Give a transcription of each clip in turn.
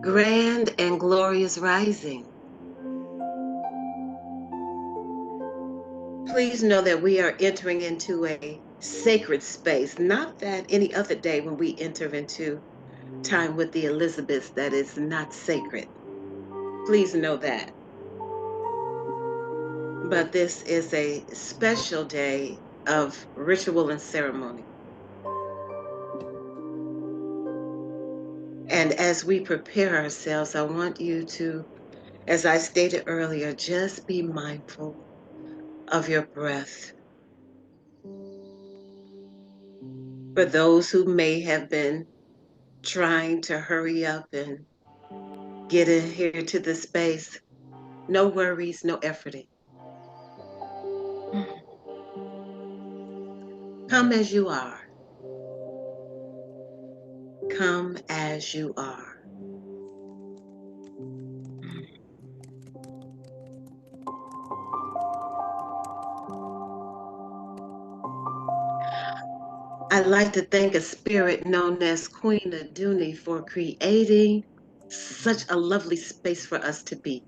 Grand and glorious rising. Please know that we are entering into a sacred space, not that any other day when we enter into time with the Elizabeths that is not sacred. Please know that. But this is a special day of ritual and ceremony. And as we prepare ourselves, I want you to, as I stated earlier, just be mindful of your breath. For those who may have been trying to hurry up and get in here to the space, no worries, no efforting. Come as you are. Come as you are. I'd like to thank a spirit known as Queen Aduni for creating such a lovely space for us to be.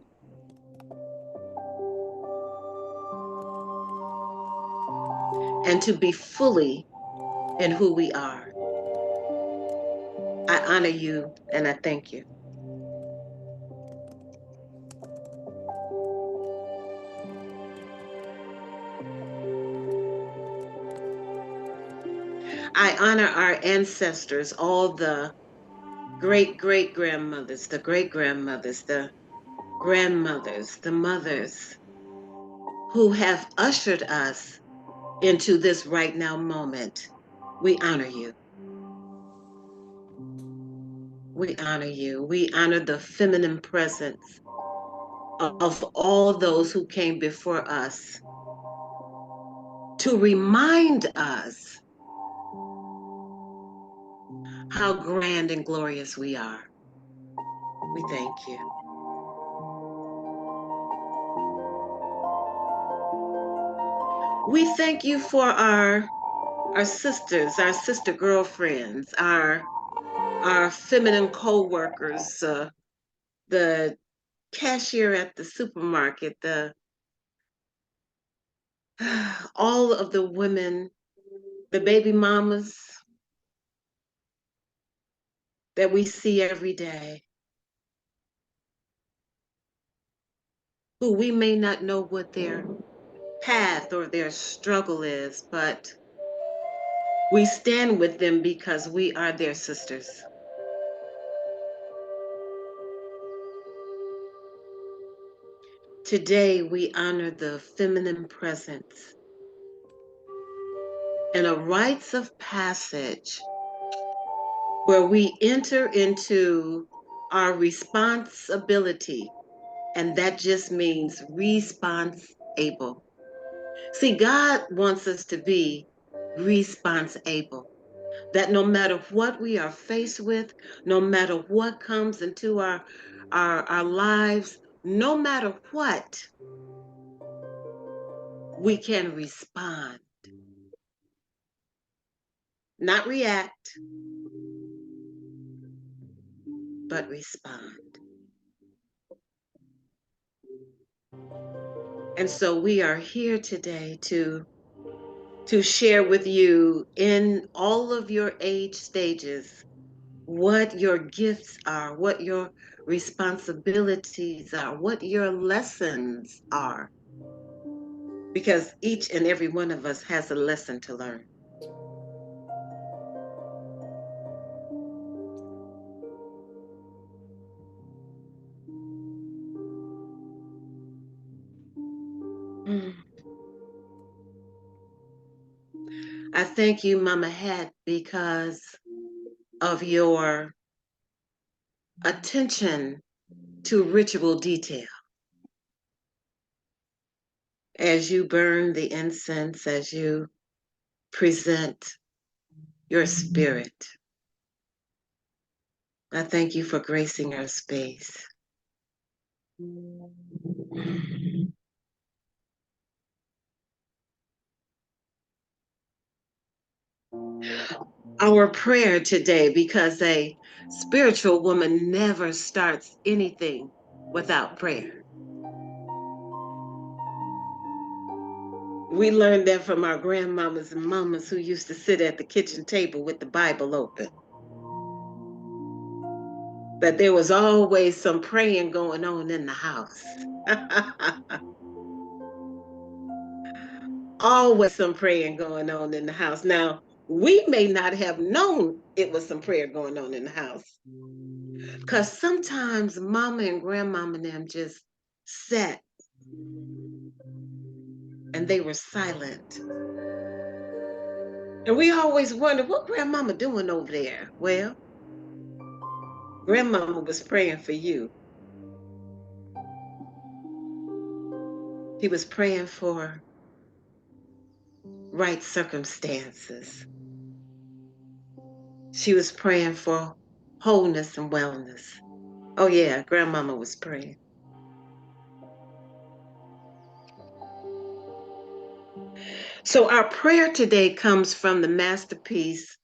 And to be fully in who we are. I honor you and I thank you. I honor our ancestors, all the great-great-grandmothers, the great-grandmothers, the grandmothers, the mothers who have ushered us into this right now moment. We honor you. We honor you. We honor the feminine presence of all those who came before us to remind us how grand and glorious we are. We thank you. We thank you for our sisters, our sister girlfriends, our feminine co-workers, the cashier at the supermarket, all of the women, the baby mamas that we see every day, who we may not know what their path or their struggle is, but we stand with them because we are their sisters. Today, we honor the feminine presence and a rites of passage where we enter into our responsibility, and that just means response-able. See, God wants us to be response-able, that no matter what we are faced with, no matter what comes into our lives, no matter what, we can respond. Not react, but respond. And so we are here today to share with you in all of your age stages what your gifts are, what your responsibilities are, what your lessons are. Because each and every one of us has a lesson to learn. I thank you, Mama Het, because of your attention to ritual detail. as you burn the incense, as you present your spirit. I thank you for gracing our space. Our prayer today, because a spiritual woman never starts anything without prayer. We learned that from our grandmamas and mamas who used to sit at the kitchen table with the Bible open. That there was always some praying going on in the house. Always some praying going on in the house. Now, we may not have known it was some prayer going on in the house. Because sometimes mama and grandmama and them just sat and they were silent. And we always wondered, what grandmama doing over there? Well, grandmama was praying for you. He was praying for right circumstances. She was praying for wholeness and wellness. Oh yeah, grandmama was praying. So our prayer today comes from the masterpiece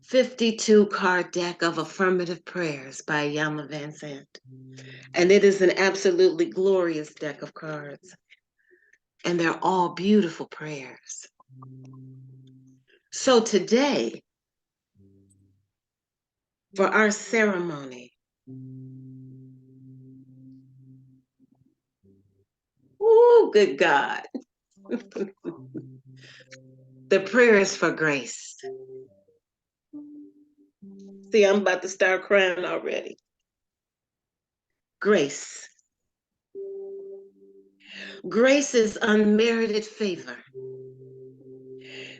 52 card deck of affirmative prayers by Iyanla Vanzant. And it is an absolutely glorious deck of cards. And they're all beautiful prayers. So today, for our ceremony, oh, good God. The prayer is for grace. See, I'm about to start crying already. Grace. Grace is unmerited favor.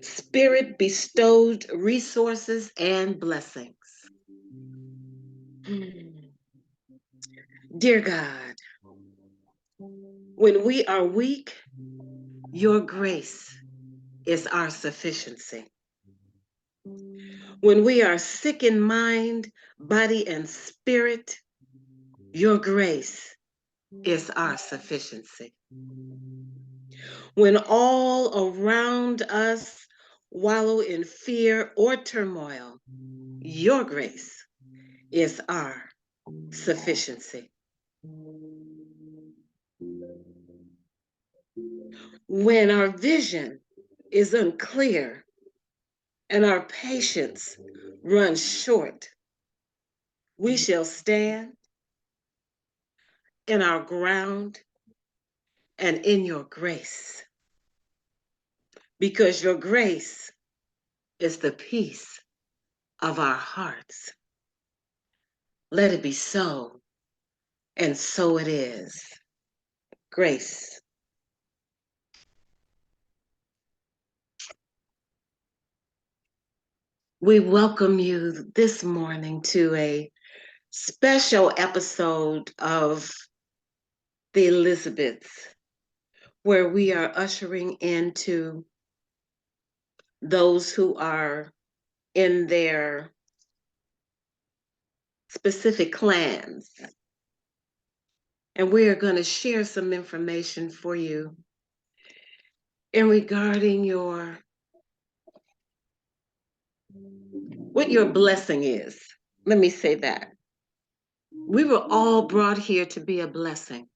Spirit bestowed resources and blessings. Dear God, when we are weak, your grace is our sufficiency. When we are sick in mind, body, and spirit, your grace is our sufficiency. When all around us wallow in fear or turmoil, your grace is our sufficiency. When our vision is unclear and our patience runs short, we shall stand in our ground and in your grace, because your grace is the peace of our hearts. Let it be so, and so it is. Grace. We welcome you this morning to a special episode of the Elizabeths, where we are ushering into those who are in their specific clans. And we are going to share some information for you in regarding what your blessing is. Let me say that. We were all brought here to be a blessing.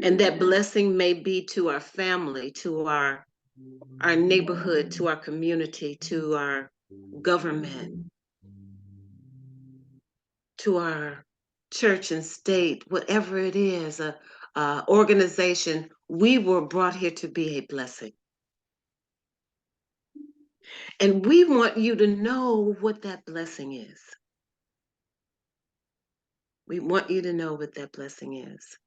And that blessing may be to our family, to our neighborhood, to our community, to our government, to our church and state, whatever it is, a organization. We were brought here to be a blessing. And we want you to know what that blessing is. We want you to know what that blessing is.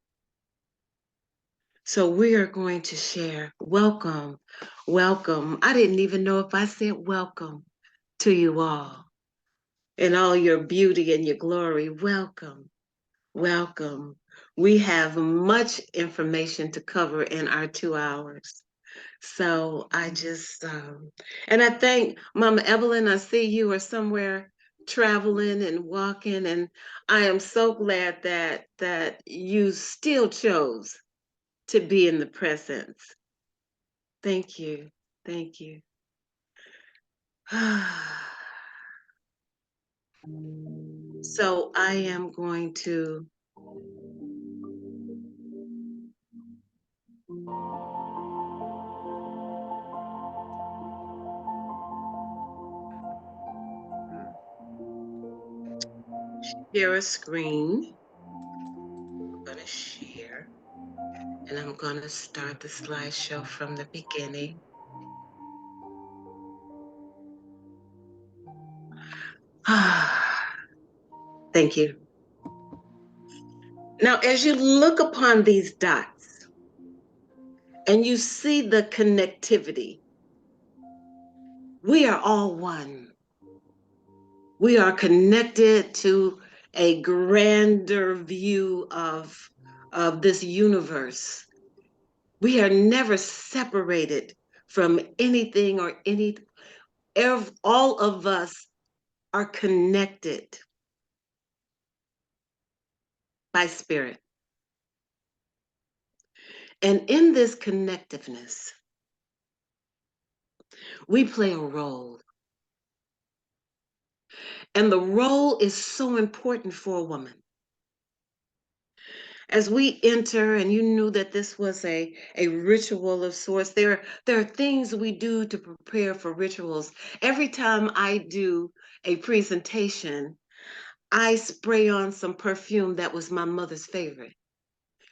So we are going to share. Welcome, welcome. I didn't even know if I said welcome to you all in all your beauty and your glory. Welcome, welcome, We have much information to cover in our 2 hours. So I just, and I thank Mama Evelyn. I see you are somewhere traveling and walking, and I am so glad that you still chose to be in the presence. Thank you. Thank you. So I am going to share a screen. I'm going to share, and I'm going to start the slideshow from the beginning. Thank you. Now, as you look upon these dots and you see the connectivity, we are all one. We are connected to a grander view of this universe. We are never separated from anything or any, all of us are connected by spirit. And in this connectiveness, we play a role. And the role is so important for a woman. As we enter, and you knew that this was a ritual of sorts, there are things we do to prepare for rituals. Every time I do a presentation, I spray on some perfume that was my mother's favorite,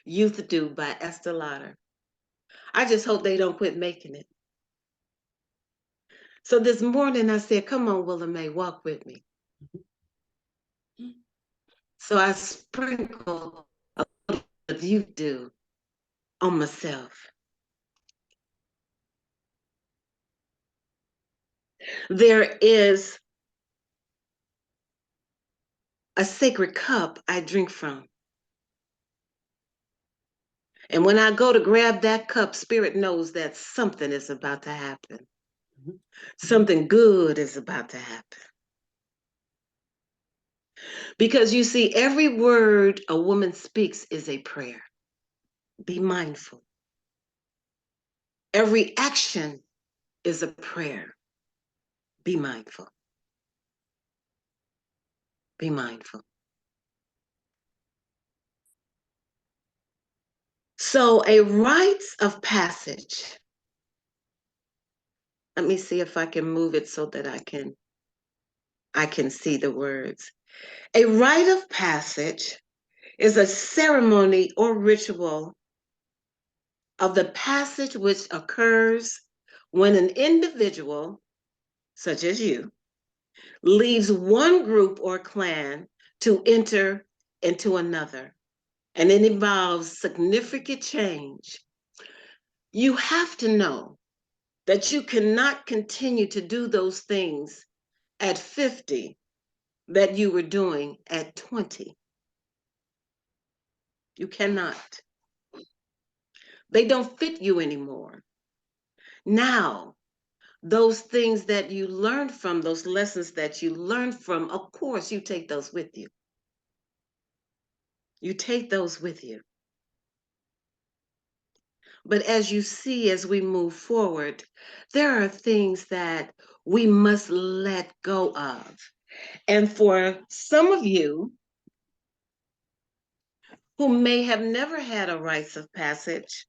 Youth Do by Estee Lauder. I just hope they don't quit making it. So this morning I said, come on, Willa Mae, walk with me. So I sprinkled a little of Youth Do on myself. There is a sacred cup I drink from. And when I go to grab that cup, Spirit knows that something is about to happen. Something good is about to happen. Because you see, every word a woman speaks is a prayer. Be mindful. Every action is a prayer. Be mindful. Be mindful. So a rites of passage. Let me see if I can move it so that I can see the words. A rite of passage is a ceremony or ritual of the passage which occurs when an individual, such as you, leaves one group or clan to enter into another, and it involves significant change. You have to know that you cannot continue to do those things at 50 that you were doing at 20. You cannot. They don't fit you anymore. Now, those things that you learned from, those lessons that you learned from, of course, you take those with you. You take those with you. But as you see, as we move forward, there are things that we must let go of. And for some of you who may have never had a rites of passage,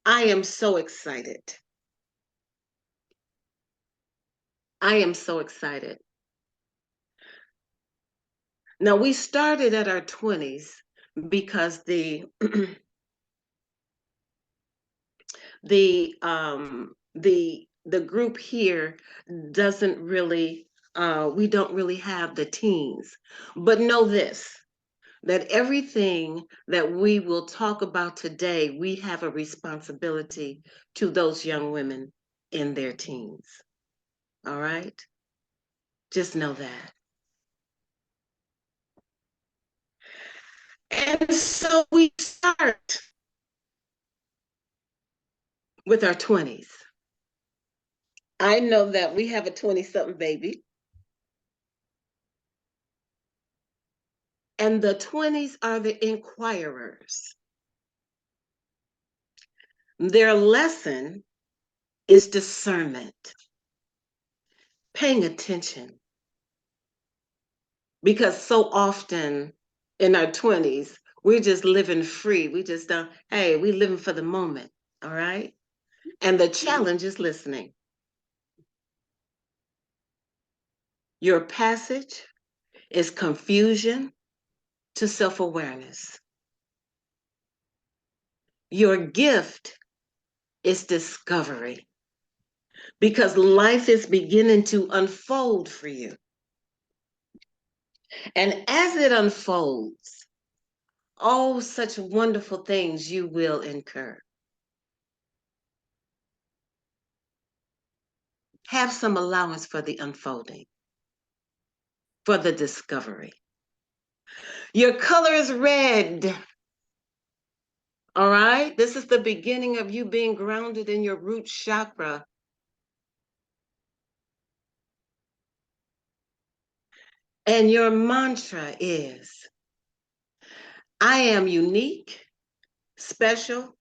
I am so excited. I am so excited. Now, we started at our 20s because the group here doesn't really, we don't really have the teens. But know this, that everything that we will talk about today, we have a responsibility to those young women in their teens. All right? Just know that. And so we start with our 20s. I know that we have a 20-something baby, and the 20s are the inquirers. Their lesson is discernment, paying attention, because so often in our 20s, we're just living free. We just don't, hey, we living for the moment, all right? And the challenge is listening. Your passage is confusion to self-awareness. Your gift is discovery, because life is beginning to unfold for you. And as it unfolds, oh, such wonderful things you will incur. Have some allowance for the unfolding, for the discovery. Your color is red. All right? This is the beginning of you being grounded in your root chakra. And your mantra is, I am unique, special,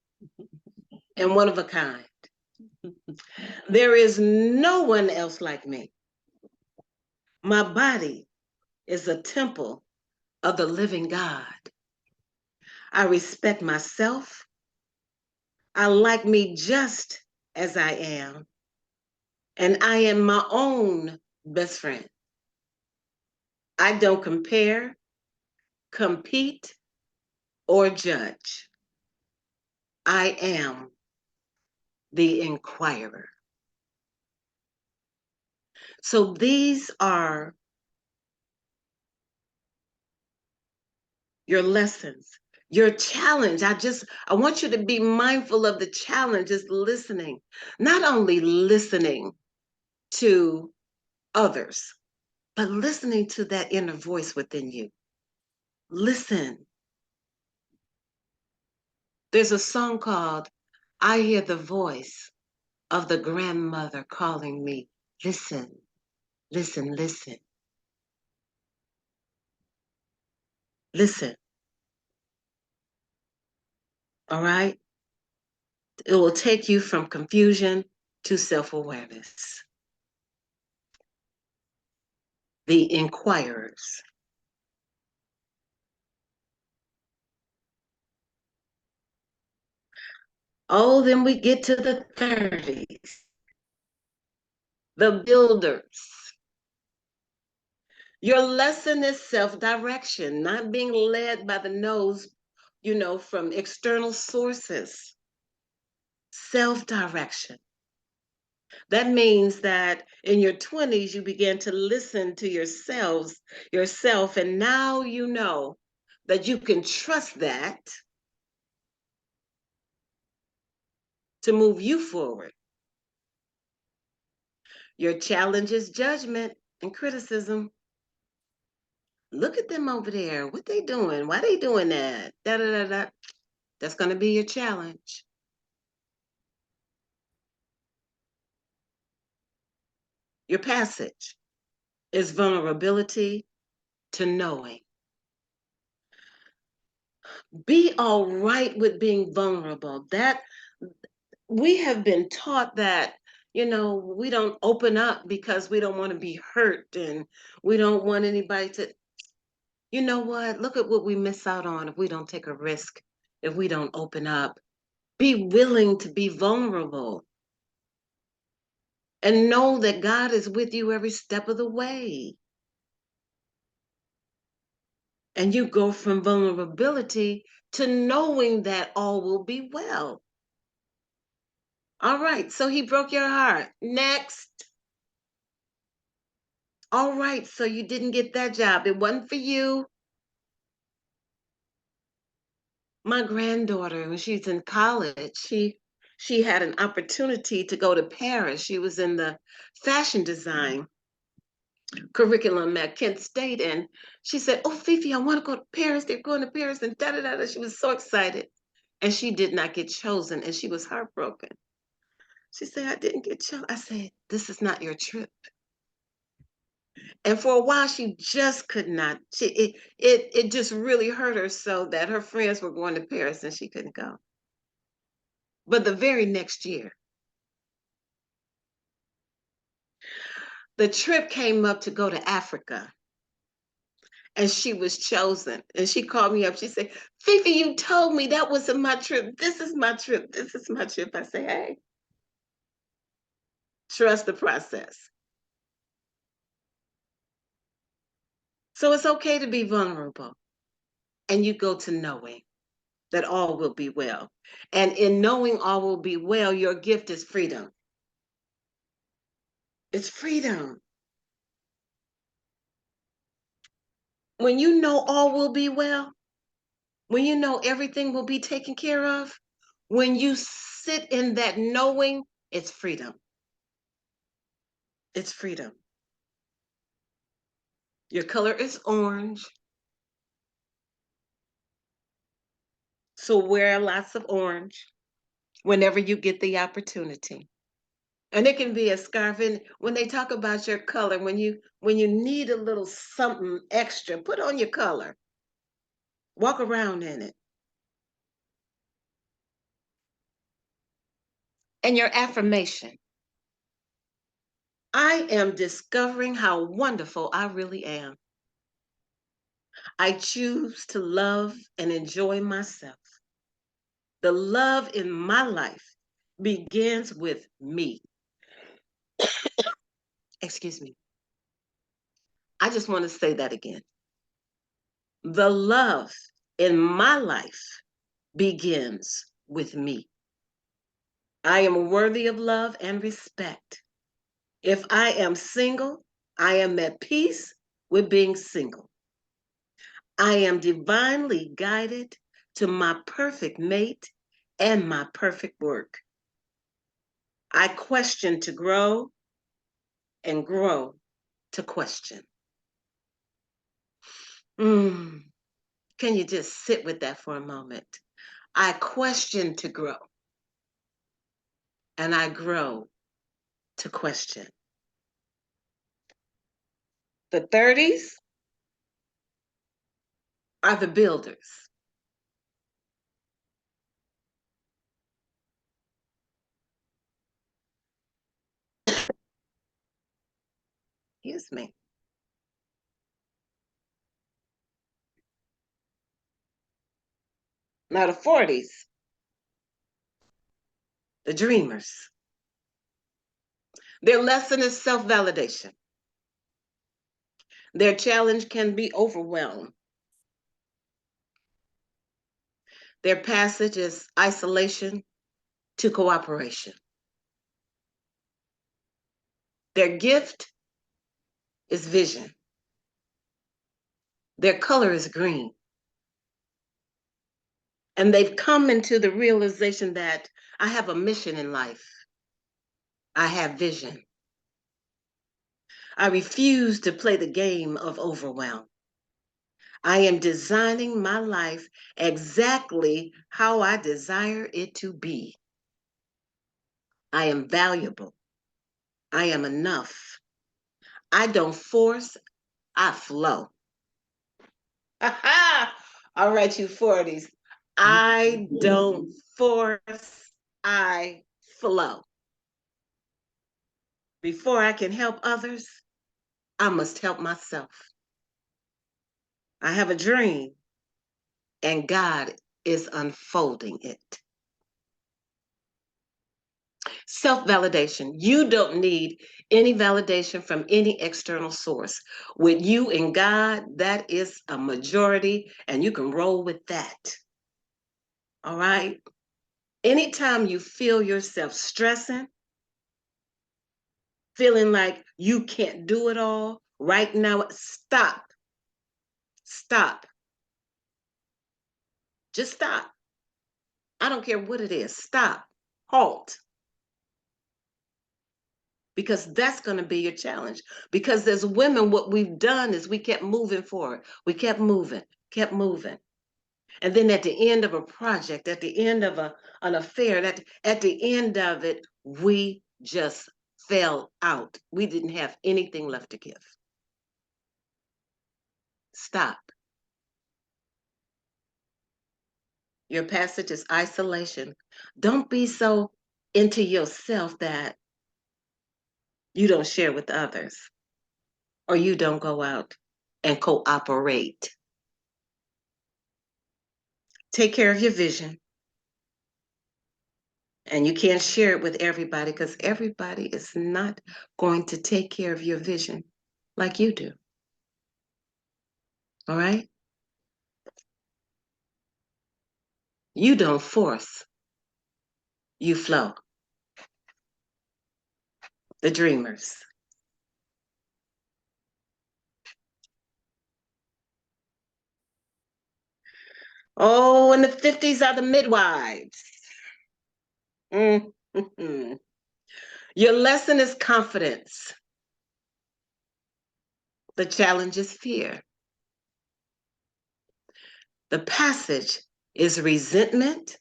and one of a kind. There is no one else like me. My body is a temple of the living God. I respect myself. I like me just as I am. And I am my own best friend. I don't compare, compete, or judge. I am the inquirer. So these are your lessons, your challenge. I want you to be mindful of the challenge is listening, not only listening to others, but listening to that inner voice within you. Listen. There's a song called I Hear the Voice of the Grandmother Calling Me. Listen, listen, listen, listen. All right? It will take you from confusion to self-awareness. The inquirers. Oh, then we get to the 30s. The builders. Your lesson is self-direction, not being led by the nose, from external sources. Self-direction. That means that in your 20s, you began to listen to yourself, and now you know that you can trust that to move you forward. Your challenge is judgment and criticism. Look at them over there. What they doing? Why they doing that? Da, da, da, da. That's going to be your challenge. Your passage is vulnerability to knowing. Be all right with being vulnerable. That we have been taught that, we don't open up because we don't want to be hurt and we don't want anybody to, you know what? Look at what we miss out on if we don't take a risk, if we don't open up. Be willing to be vulnerable and know that God is with you every step of the way. And you go from vulnerability to knowing that all will be well. All right, so he broke your heart. Next. All right, so you didn't get that job. It wasn't for you. My granddaughter, when she's in college, she had an opportunity to go to Paris. She was in the fashion design. curriculum at Kent State, and she said, "Oh, Fifi, I want to go to Paris. They're going to Paris," and da da da da. She was so excited, and she did not get chosen, and she was heartbroken. She said, "I didn't get chosen." I said, "This is not your trip." And for a while, she just could not. It just really hurt her so that her friends were going to Paris and she couldn't go. But the very next year, the trip came up to go to Africa, and she was chosen. And she called me up. She said, "Fifi, you told me that wasn't my trip. This is my trip. This is my trip." I say, "Hey, trust the process." So it's okay to be vulnerable, and you go to knowing that all will be well. And in knowing all will be well, your gift is freedom. It's freedom. When you know all will be well, when you know everything will be taken care of, when you sit in that knowing, it's freedom. It's freedom. Your color is orange, so wear lots of orange whenever you get the opportunity. And it can be a scarf. And when they talk about your color, when you need a little something extra, put on your color. Walk around in it. And your affirmation. I am discovering how wonderful I really am. I choose to love and enjoy myself. The love in my life begins with me. Excuse me. I just want to say that again. The love in my life begins with me. I am worthy of love and respect. If I am single, I am at peace with being single. I am divinely guided to my perfect mate and my perfect work. I question to grow and grow to question. Mm, can you just sit with that for a moment? I question to grow and I grow to question. The 30s are the builders. Excuse me. Now the 40s, the dreamers. Their lesson is self-validation. Their challenge can be overwhelmed. Their passage is isolation to cooperation. Their gift is vision. Their color is green. And they've come into the realization that I have a mission in life. I have vision. I refuse to play the game of overwhelm. I am designing my life exactly how I desire it to be. I am valuable. I am enough. I don't force, I flow. All right, you 40s. I don't force, I flow. Before I can help others, I must help myself. I have a dream, and God is unfolding it. Self-validation. You don't need any validation from any external source. With you and God, that is a majority, and you can roll with that. All right? Anytime you feel yourself stressing, feeling like you can't do it all, right now, stop. Stop. Just stop. I don't care what it is. Stop. Halt. because that's going to be your challenge. Because as women, what we've done is we kept moving forward. We kept moving, kept moving. And then at the end of a project, at the end of an affair, at the end of it, we just fell out. We didn't have anything left to give. Stop. Your passage is isolation. Don't be so into yourself that you don't share with others or you don't go out and cooperate. Take care of your vision. And you can't share it with everybody because everybody is not going to take care of your vision like you do. All right? You don't force, you flow. The dreamers. Oh, and the 50s are the midwives. Mm-hmm. Your lesson is confidence. The challenge is fear. The passage is resentment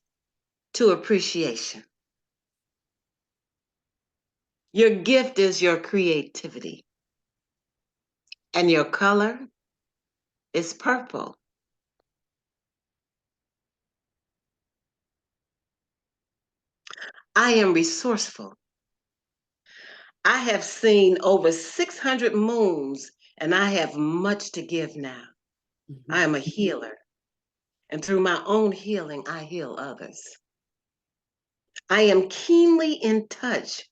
to appreciation. Your gift is your creativity. And your color is purple. I am resourceful. I have seen over 600 moons and I have much to give now. I am a healer. And through my own healing, I heal others. I am keenly in touch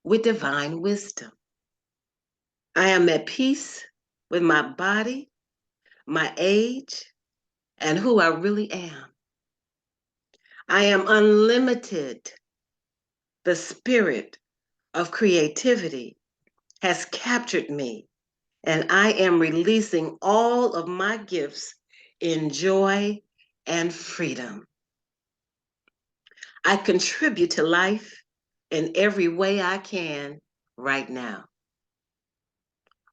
with divine wisdom. I am at peace with my body, my age, and who I really am. I am unlimited. The spirit of creativity has captured me, and I am releasing all of my gifts in joy and freedom. I contribute to life in every way I can right now.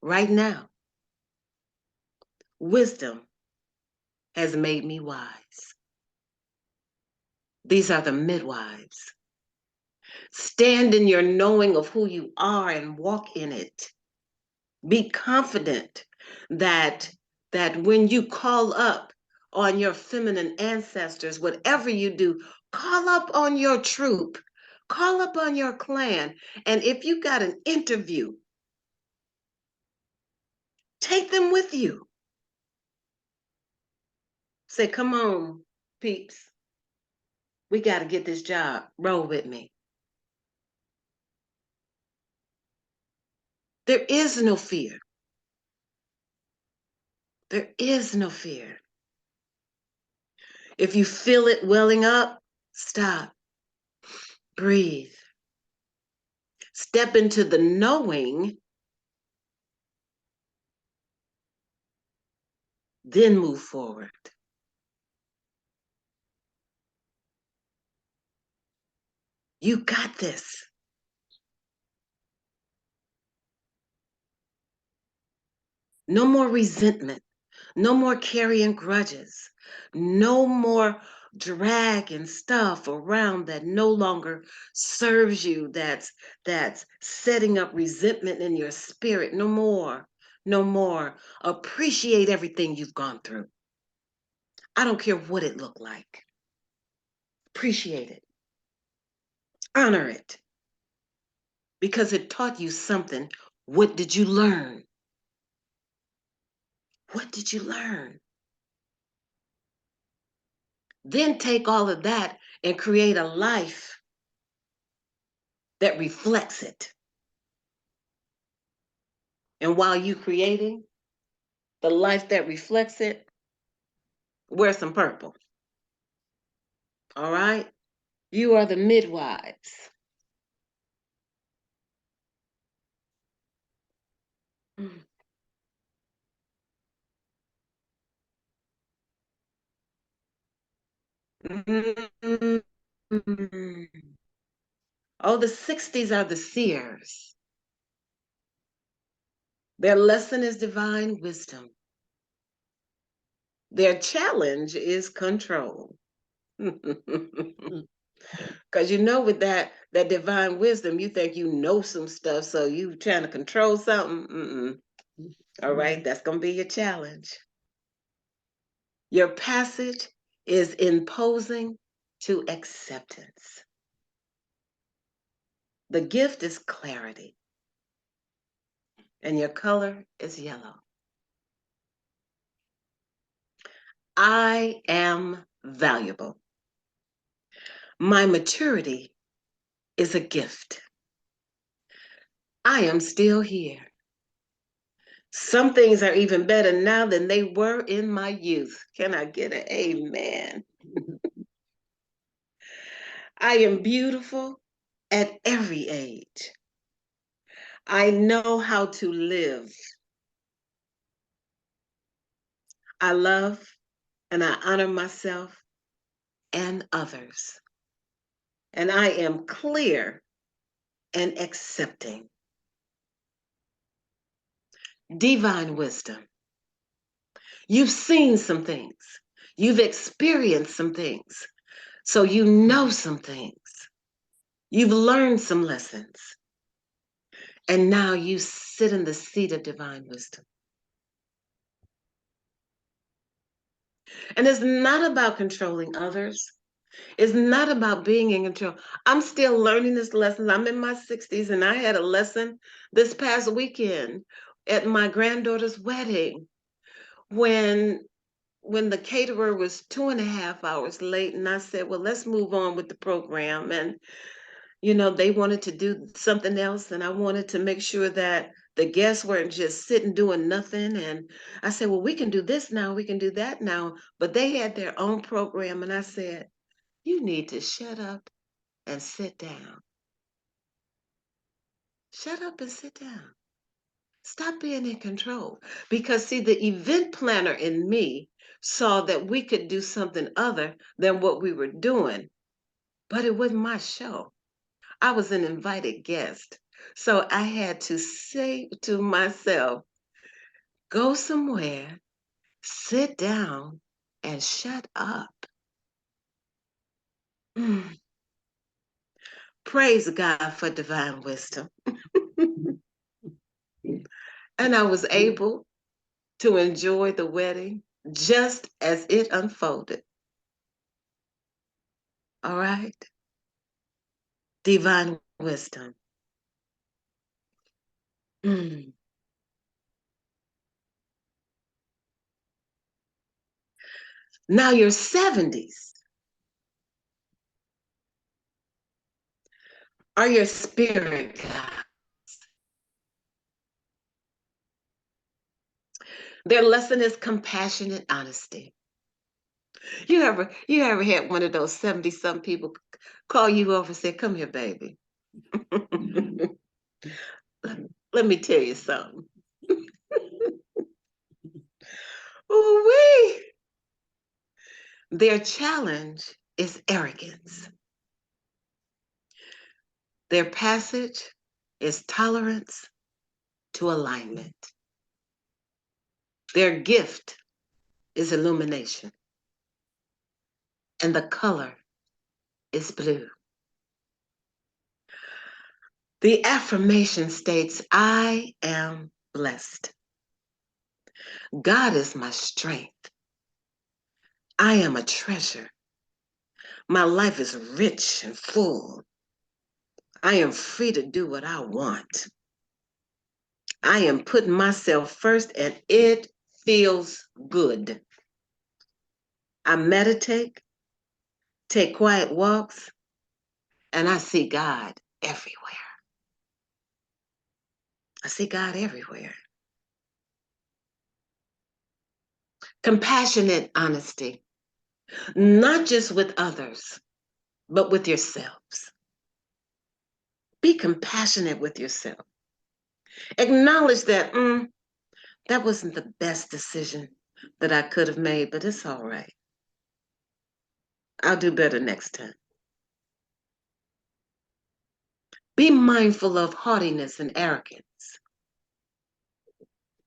Right now, wisdom has made me wise. These are the midwives. Stand in your knowing of who you are and walk in it. Be confident that when you call up on your feminine ancestors, whatever you do, call up on your troop, call up on your clan. And if you got an interview, take them with you. Say, come on, peeps. We got to get this job. Roll with me. There is no fear. There is no fear. If you feel it welling up, stop, breathe, step into the knowing, then move forward. You got this. No more resentment. No more carrying grudges. No more dragging stuff around that no longer serves you, that's setting up resentment in your spirit. No more. No more. Appreciate everything you've gone through. I don't care what it looked like. Appreciate it. Honor it. Because it taught you something. What did you learn? What did you learn? Then take all of that and create a life that reflects it. And while you creating the life that reflects it, wear some purple. All right? You are the midwives. Oh, the 60s are the seers. Their lesson is divine wisdom. Their challenge is control. Because you know, with that divine wisdom, you think you know some stuff, so you trying to control something. All right, that's going to be your challenge. Your passage is imposing to acceptance. The gift is clarity, and your color is yellow. I am valuable. My maturity is a gift. I am still here. Some things are even better now than they were in my youth. Can I get an amen? I am beautiful at every age. I know how to live. I love and I honor myself and others. And I am clear and accepting. Divine wisdom. You've seen some things. You've experienced some things. So you know some things. You've learned some lessons. And now you sit in the seat of divine wisdom. And it's not about controlling others. It's not about being in control. I'm still learning this lesson. I'm in my 60s, and I had a lesson this past weekend at my granddaughter's wedding when the caterer was 2.5 hours late, and I said, well, let's move on with the program. And they wanted to do something else, and I wanted to make sure that the guests weren't just sitting doing nothing. And I said, well, we can do this now, we can do that now. But they had their own program, and I said, you need to shut up and sit down. Shut up and sit down. Stop being in control. Because, see, the event planner in me saw that we could do something other than what we were doing, but it wasn't my show. I was an invited guest. So I had to say to myself, go somewhere, sit down, and shut up. Mm. Praise God for divine wisdom. And I was able to enjoy the wedding just as it unfolded. All right? Divine wisdom. Mm. Now your 70s are your spirit guide. Their lesson is compassionate honesty. You ever had one of those 70-some people call you over and say, come here, baby. Let me tell you something. Ooh-wee. Their challenge is arrogance. Their passage is tolerance to alignment. Their gift is illumination. And the color is blue. The affirmation states, I am blessed. God is my strength. I am a treasure. My life is rich and full. I am free to do what I want. I am putting myself first, and it feels good. I meditate, take quiet walks, and I see God everywhere. I see God everywhere. Compassionate honesty, not just with others, but with yourselves. Be compassionate with yourself. Acknowledge that that wasn't the best decision that I could have made, but it's all right. I'll do better next time. Be mindful of haughtiness and arrogance.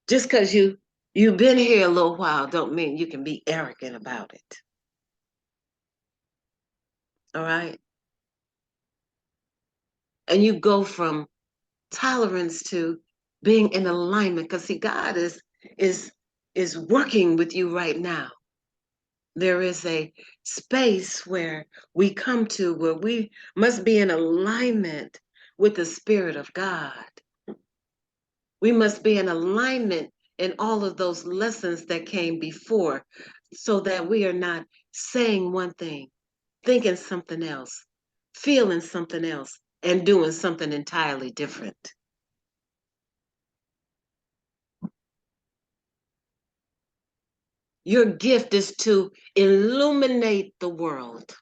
Just because you've been here a little while don't mean you can be arrogant about it. All right? And you go from tolerance to being in alignment, because see, God is is working with you right now. There is a space where we come to where we must be in alignment with the Spirit of God. We must be in alignment in all of those lessons that came before, so that we are not saying one thing, thinking something else, feeling something else, and doing something entirely different. Your gift is to illuminate the world.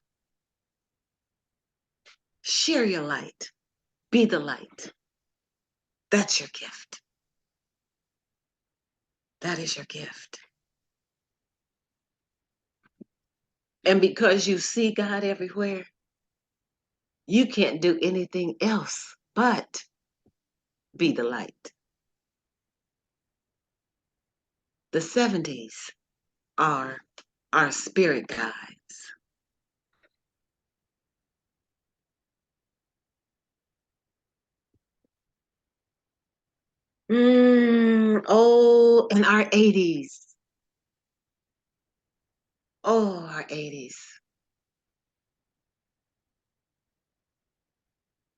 Share your light. Be the light. That's your gift. That is your gift. And because you see God everywhere, you can't do anything else but be the light. The 70s are our spirit guides. Oh, and our 80s. Oh, our 80s.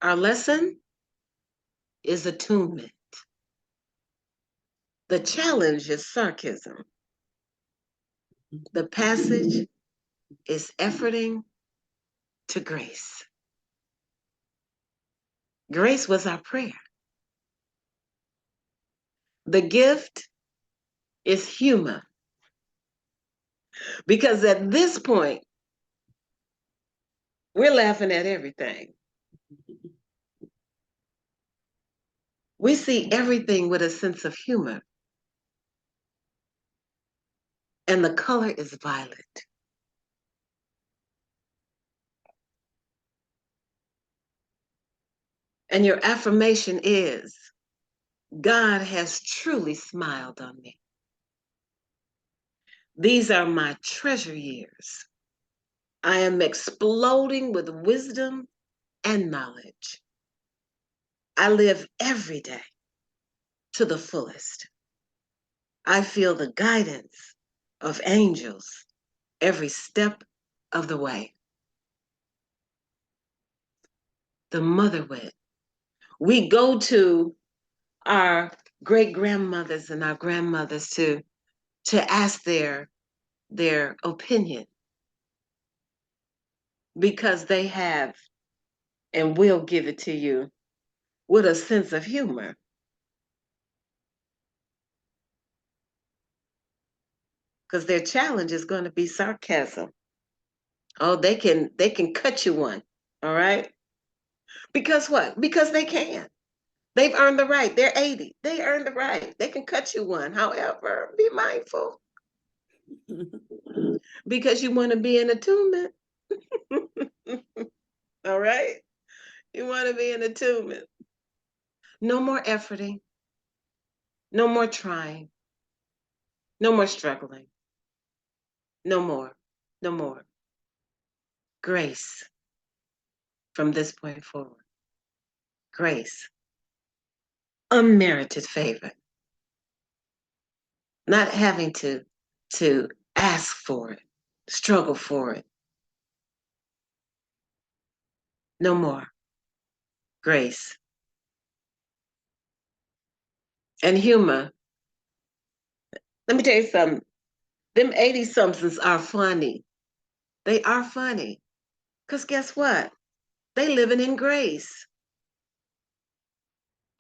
Our lesson is attunement. The challenge is sarcasm. The passage is efforting to grace. Grace was our prayer. The gift is humor. Because at this point, we're laughing at everything. We see everything with a sense of humor. And the color is violet. And your affirmation is, God has truly smiled on me. These are my treasure years. I am exploding with wisdom and knowledge. I live every day to the fullest. I feel the guidance of angels every step of the way. The mother wit. We go to our great grandmothers and our grandmothers to ask their opinion, because they have and will give it to you with a sense of humor. Because their challenge is going to be sarcasm. Oh, they can cut you one, all right? Because what? Because they can. They've earned the right. They're 80. They earned the right. They can cut you one. However, be mindful. Because you want to be in attunement. All right? You want to be in attunement. No more efforting. No more trying. No more struggling. No more. No more. Grace from this point forward. Grace. Unmerited favor. Not having to ask for it, struggle for it. No more. Grace. And humor. Let me tell you something. Them 80 somethings are funny. They are funny. Because guess what? They living in grace.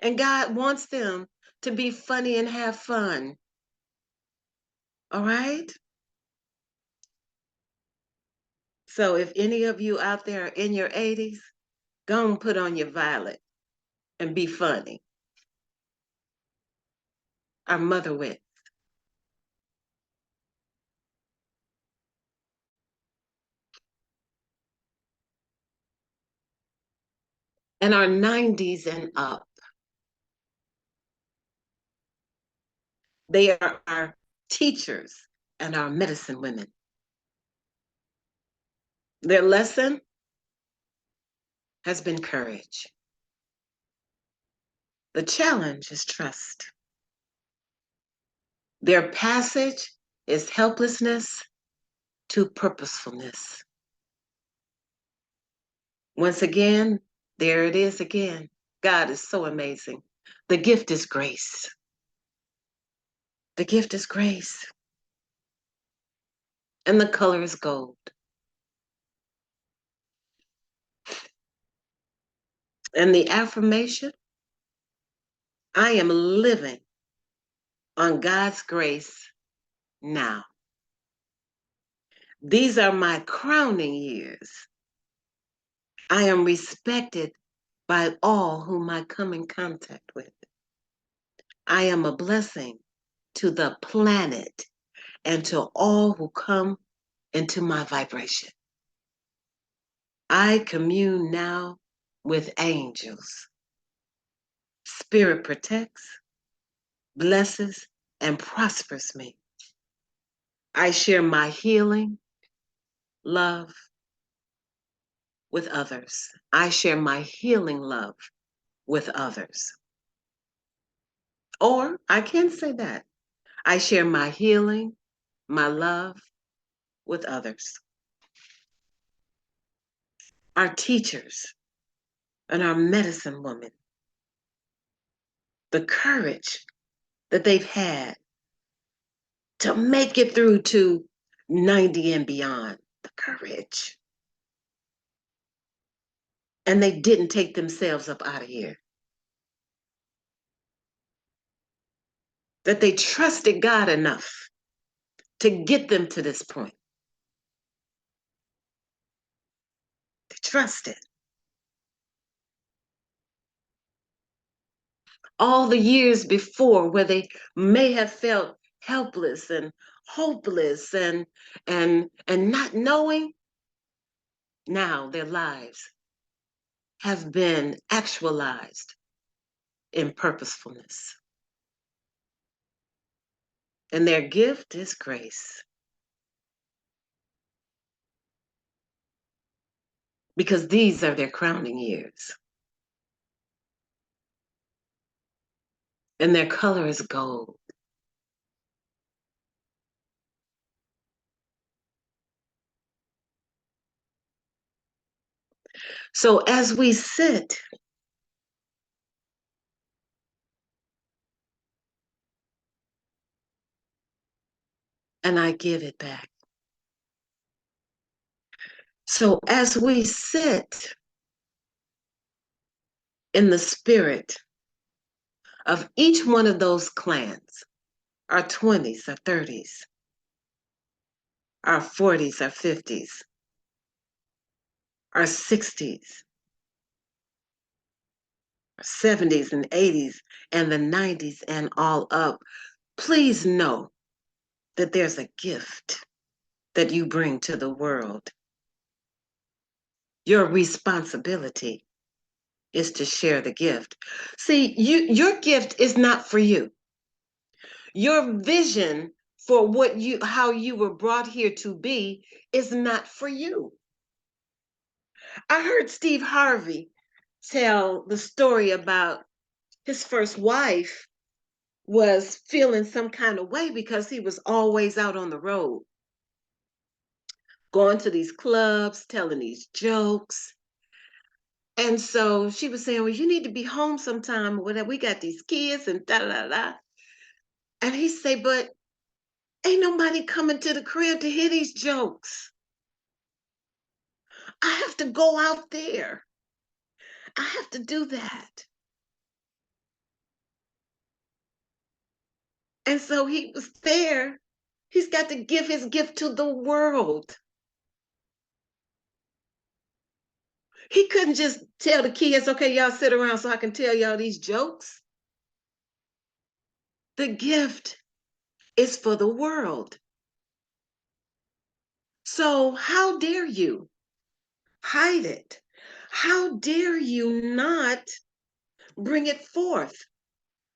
And God wants them to be funny and have fun. All right? So if any of you out there are in your 80s, go and put on your violet and be funny. Our mother wit. And our 90s and up. They are our teachers and our medicine women. Their lesson has been courage. The challenge is trust. Their passage is helplessness to purposefulness. Once again, there it is again. God is so amazing. The gift is grace. The gift is grace. And the color is gold. And the affirmation, I am living on God's grace now. These are my crowning years. I am respected by all whom I come in contact with. I am a blessing to the planet and to all who come into my vibration. I commune now with angels. Spirit protects, blesses, and prospers me. I share my healing, love with others. I share my healing love with others. Or I can say that. I share my healing, my love with others. Our teachers and our medicine women, the courage that they've had to make it through to 90 and beyond, the courage. And they didn't take themselves up out of here. That they trusted God enough to get them to this point. They trusted. All the years before where they may have felt helpless and hopeless and not knowing, now their lives have been actualized in purposefulness. And their gift is grace. Because these are their crowning years. And their color is gold. So as we sit, and I give it back. So as we sit in the spirit of each one of those clans, our 20s, our 30s, our 40s, our 50s, our 60s, our 70s and 80s, and the 90s and all up, please know that there's a gift that you bring to the world. Your responsibility is to share the gift. See, your gift is not for you. Your vision for how you were brought here to be is not for you. I heard Steve Harvey tell the story about his first wife was feeling some kind of way because he was always out on the road, going to these clubs, telling these jokes. And so she was saying, well, you need to be home sometime or whatever. We got these kids and da da da. And he said, but ain't nobody coming to the crib to hear these jokes. I have to go out there. I have to do that. And so he was there. He's got to give his gift to the world. He couldn't just tell the kids, okay, y'all sit around so I can tell y'all these jokes. The gift is for the world. So how dare you hide it? How dare you not bring it forth?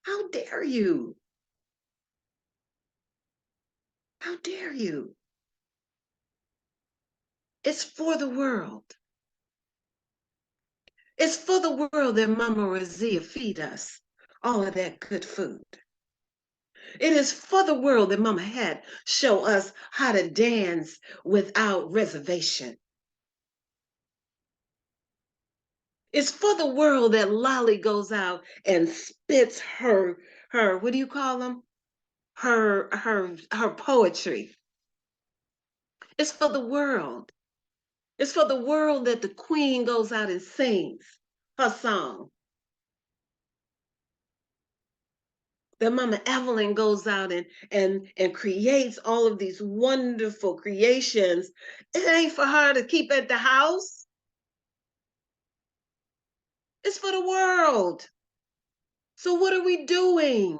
How dare you? How dare you? It's for the world. It's for the world that Mama Razia feed us all of that good food. It is for the world that Mama had show us how to dance without reservation. It's for the world that Lolly goes out and spits her what do you call them? Her poetry. It's for the world. It's for the world that the queen goes out and sings her song. That Mama Evelyn goes out and creates all of these wonderful creations. It ain't for her to keep at the house. It's for the world. So what are we doing?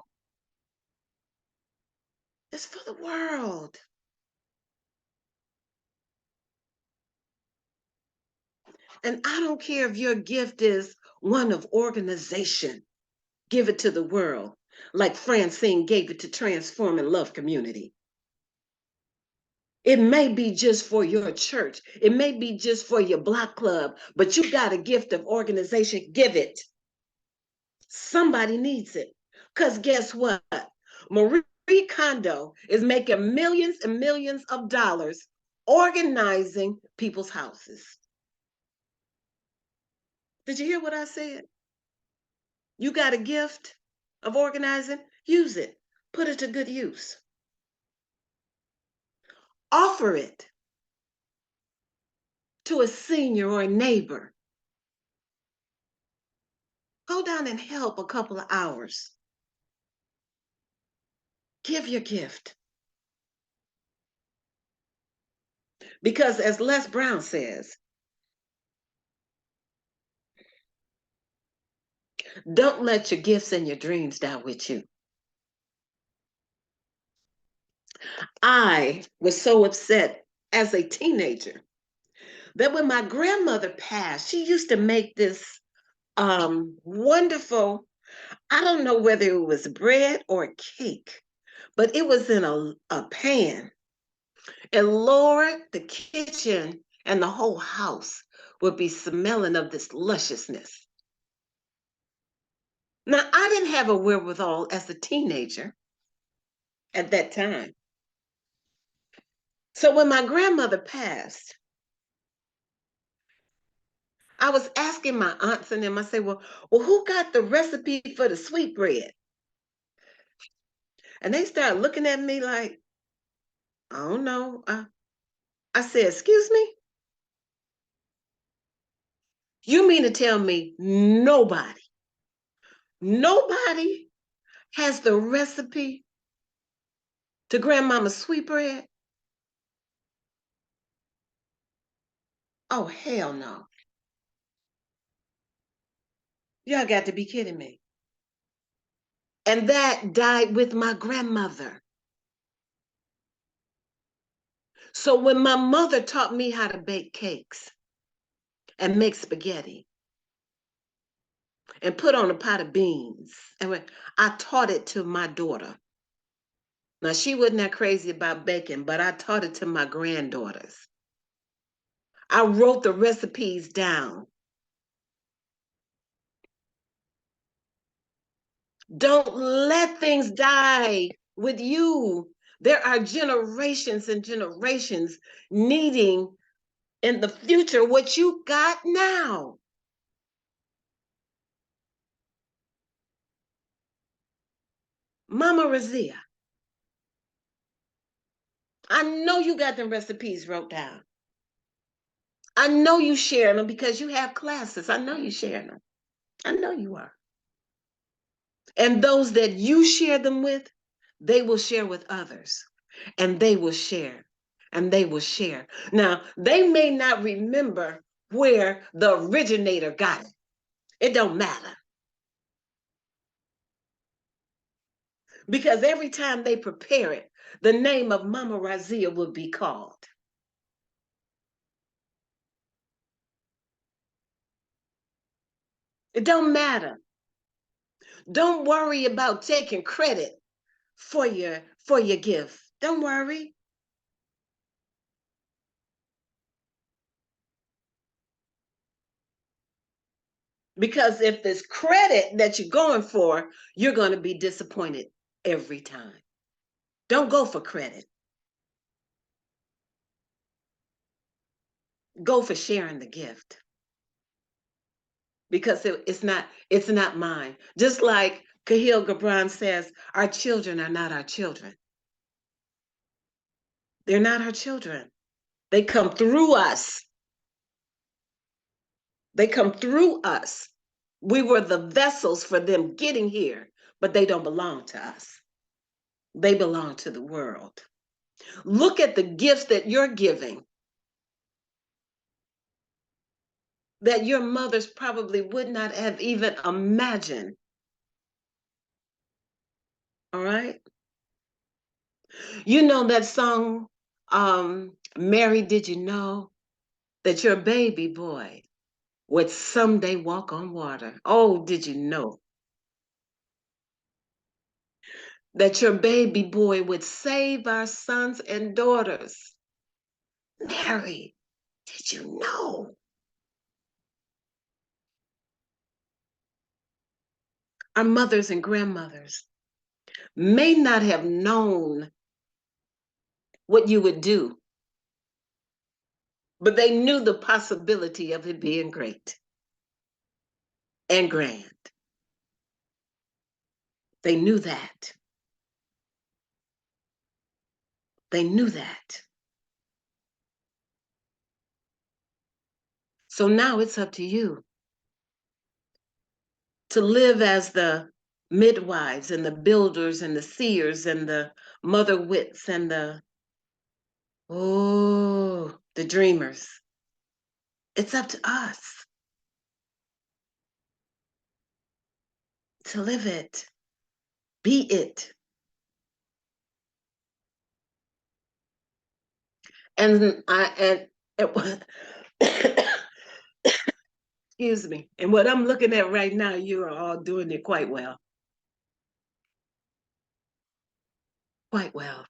It's for the world. And I don't care if your gift is one of organization. Give it to the world, like Francine gave it to Transform and Love Community. It may be just for your church. It may be just for your block club, but you got a gift of organization. Give it. Somebody needs it. Because guess what? Marie Kondo is making millions and millions of dollars organizing people's houses. Did you hear what I said? You got a gift of organizing? Use it. Put it to good use. Offer it to a senior or a neighbor. Go down and help a couple of hours. Give your gift. Because as Les Brown says, don't let your gifts and your dreams die with you. I was so upset as a teenager that when my grandmother passed, she used to make this wonderful, I don't know whether it was bread or cake, but it was in a pan. And Lord, the kitchen and the whole house would be smelling of this lusciousness. Now, I didn't have a wherewithal as a teenager at that time. So when my grandmother passed, I was asking my aunts and them, I said, well, who got the recipe for the sweet bread? And they started looking at me like, I don't know. I said, excuse me? You mean to tell me nobody has the recipe to grandmama's sweet bread? Oh, hell no. Y'all got to be kidding me. And that died with my grandmother. So when my mother taught me how to bake cakes and make spaghetti and put on a pot of beans, and I taught it to my daughter. Now, she wasn't that crazy about baking, but I taught it to my granddaughters. I wrote the recipes down. Don't let things die with you. There are generations and generations needing in the future what you got now. Mama Razia, I know you got them recipes wrote down. I know you share them because you have classes. I know you share them. I know you are. And those that you share them with, they will share with others. And they will share. And they will share. Now, they may not remember where the originator got it. It don't matter. Because every time they prepare it, the name of Mama Razia will be called. It don't matter. Don't worry about taking credit for your gift. Don't worry. Because if there's credit that you're going for, you're going to be disappointed every time. Don't go for credit. Go for sharing the gift. Because it's not mine. Just like Kahil Gibran says, our children are not our children. They're not our children. They come through us. They come through us. We were the vessels for them getting here, but they don't belong to us. They belong to the world. Look at the gifts that you're giving that your mothers probably would not have even imagined. All right? You know that song, Mary, did you know that your baby boy would someday walk on water? Oh, did you know that your baby boy would save our sons and daughters? Mary, did you know? Our mothers and grandmothers may not have known what you would do, but they knew the possibility of it being great and grand. They knew that. They knew that. So now it's up to you to live as the midwives and the builders and the seers and the mother wits and the dreamers. It's up to us to live it, be it. And it was excuse me. And what I'm looking at right now, you are all doing it quite well. Quite well.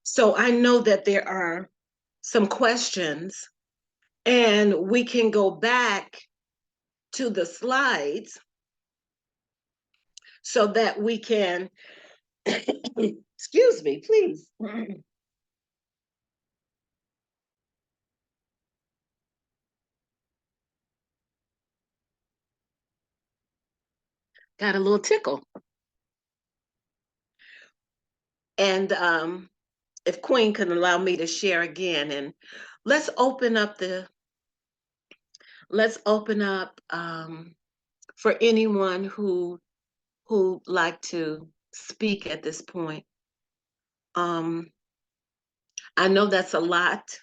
So I know that there are some questions, and we can go back to the slides so that we can, excuse me, please. Got a little tickle. And if Queen can allow me to share again, and let's open up for anyone who like to speak at this point. I know that's a lot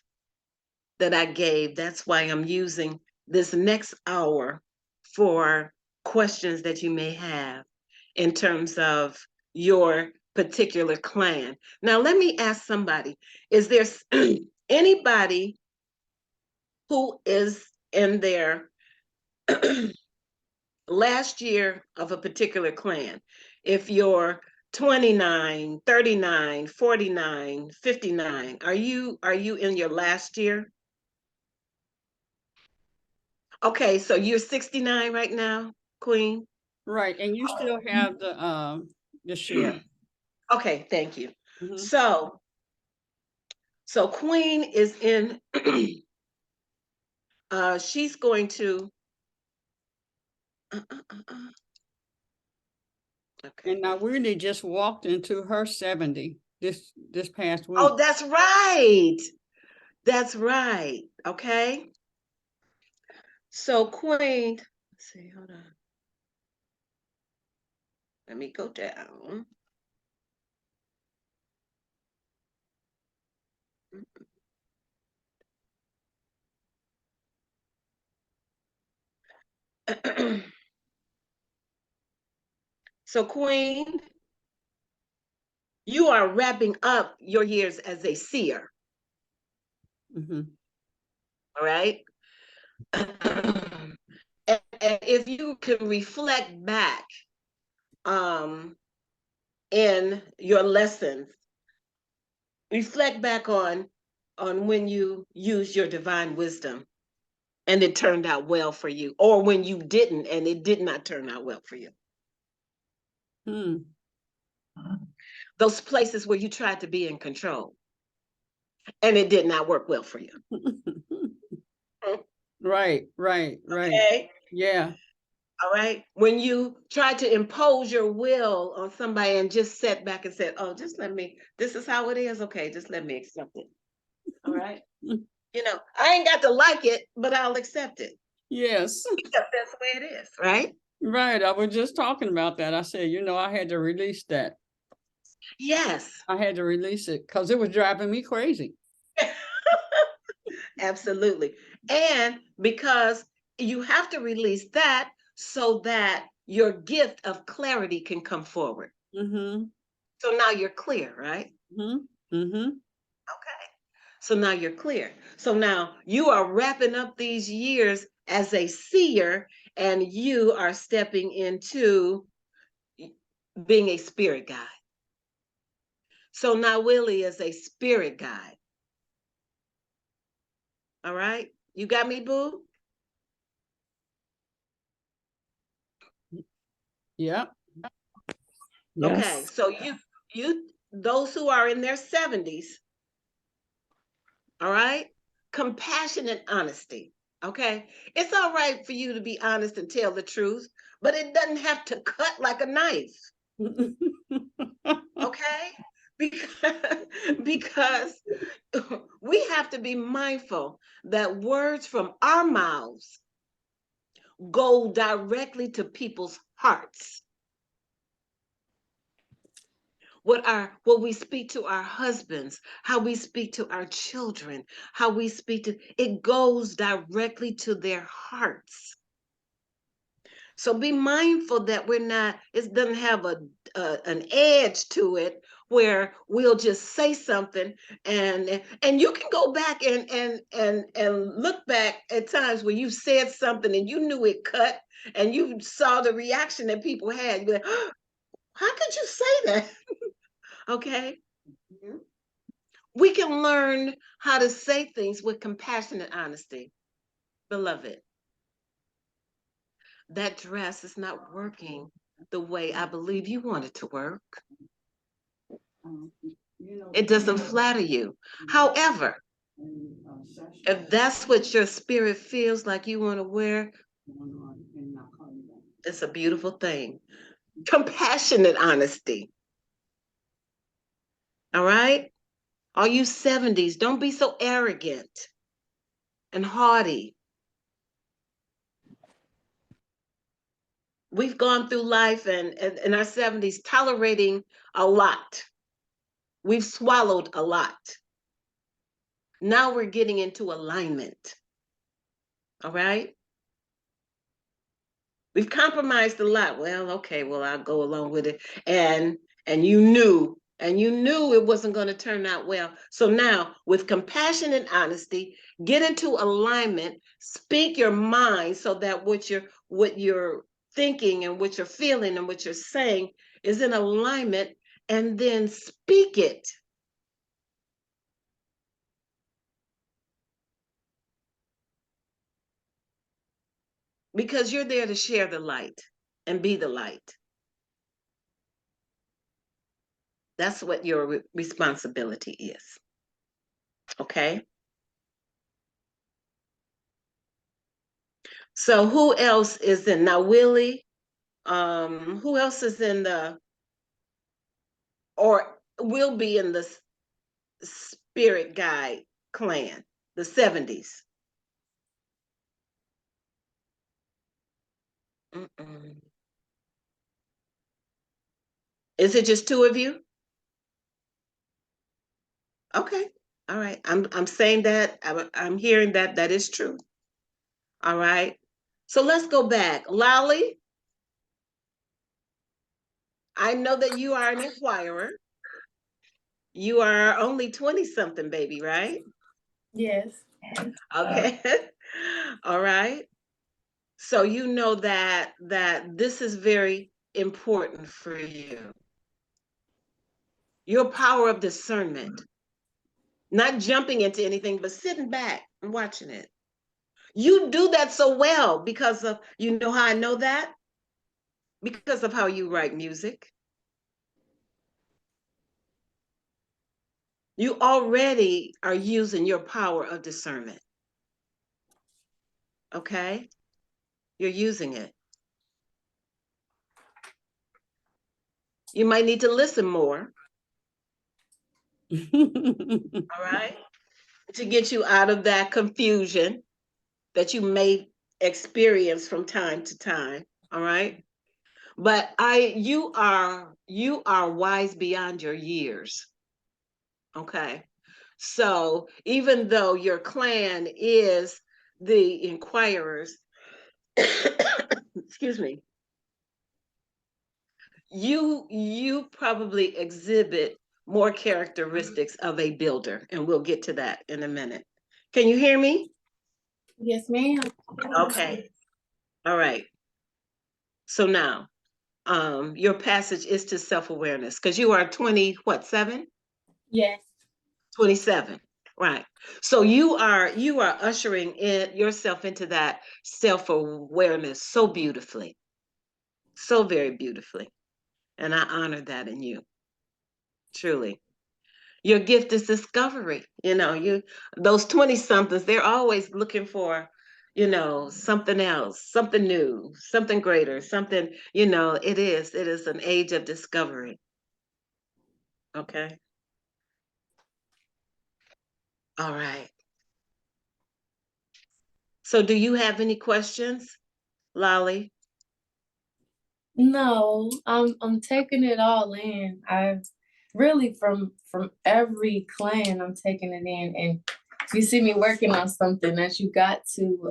that I gave. That's why I'm using this next hour for questions that you may have in terms of your particular clan. Now, let me ask somebody, is there anybody who is in their last year of a particular clan? If you're 29, 39, 49, 59, are you in your last year? Okay, so you're 69 right now, Queen? Right, and you still have the share. Okay, thank you. Mm-hmm. So Queen is in she's going to okay. And now Whitney just walked into her 70 this past week. Oh, that's right. That's right. Okay. So Queen, let's see, hold on. Let me go down. So Queen, you are wrapping up your years as a seer. Mm-hmm. All right. And if you can reflect back in your lessons, reflect back on when you use your divine wisdom and it turned out well for you, or when you didn't and it did not turn out well for you. Those places where you tried to be in control and it did not work well for you. Right. Okay. Yeah. All right. When you try to impose your will on somebody and just sat back and said, oh, just let me, this is how it is. Okay, just let me accept it. All right. You know, I ain't got to like it, but I'll accept it. Yes. Because that's the way it is, right? Right. I was just talking about that. I said, you know, I had to release that. Yes. I had to release it because it was driving me crazy. Absolutely. And because you have to release that so that your gift of clarity can come forward. So now you're clear, right? Okay. So now you're clear. So now you are wrapping up these years as a seer and you are stepping into being a spirit guide. So now Willie is a spirit guide. All right. You got me, boo? Yeah. Yes. Okay. So you those who are in their 70s, all right? Compassionate honesty. Okay. It's all right for you to be honest and tell the truth, but it doesn't have to cut like a knife. Okay? Because we have to be mindful that words from our mouths go directly to people's hearts. What we speak to our husbands, how we speak to our children, how we speak to, it goes directly to their hearts. So be mindful that it doesn't have an edge to it where we'll just say something and you can go back and look back at times where you said something and you knew it cut and you saw the reaction that people had. You're like, oh, how could you say that? Okay. We can learn how to say things with compassionate honesty. Beloved, that dress is not working the way I believe you want it to work. It doesn't flatter you. However, if that's what your spirit feels like you want to wear, it's a beautiful thing. Compassionate honesty. All right? All you 70s, don't be so arrogant and haughty. We've gone through life and in our 70s tolerating a lot. We've swallowed a lot. Now we're getting into alignment. All right? We've compromised a lot. Well, okay, well, I'll go along with it. And you knew it wasn't going to turn out well. So now, with compassion and honesty, get into alignment, speak your mind so that what you're thinking and what you're feeling and what you're saying is in alignment, and then speak it. Because you're there to share the light and be the light. That's what your responsibility is. Okay? So who else is in now, Willie? Who else is in or will be in the spirit guide clan, the 70s? Is it just two of you? Okay. All right. I'm saying that. I'm hearing that is true. All right. So let's go back. Lolly, I know that you are an inquirer. You are only 20-something, baby, right? Yes. Okay. All right. So you know that this is very important for you. Your power of discernment, not jumping into anything, but sitting back and watching it. You do that so well because of, you know how I know that? Because of how you write music. You already are using your power of discernment. Okay? You're using it. You might need to listen more. All right? To get you out of that confusion that you may experience from time to time. All right? But you are wise beyond your years. Okay? So even though your clan is the inquirers, excuse me, you probably exhibit more characteristics of a builder, and we'll get to that in a minute. Can you hear me? Yes, ma'am. Okay. All right. So now, your passage is to self-awareness because you are 20, what, 7? Yes. 27. Right. So you are ushering in yourself into that self-awareness so beautifully. So very beautifully. And I honor that in you. Truly. Your gift is discovery. You know, those 20 somethings, they're always looking for, something else, something new, something greater, something, it is an age of discovery. Okay. All right. So do you have any questions, Lolly? No, I'm taking it all in. I've really from every clan I'm taking it in, and you see me working on something that you got to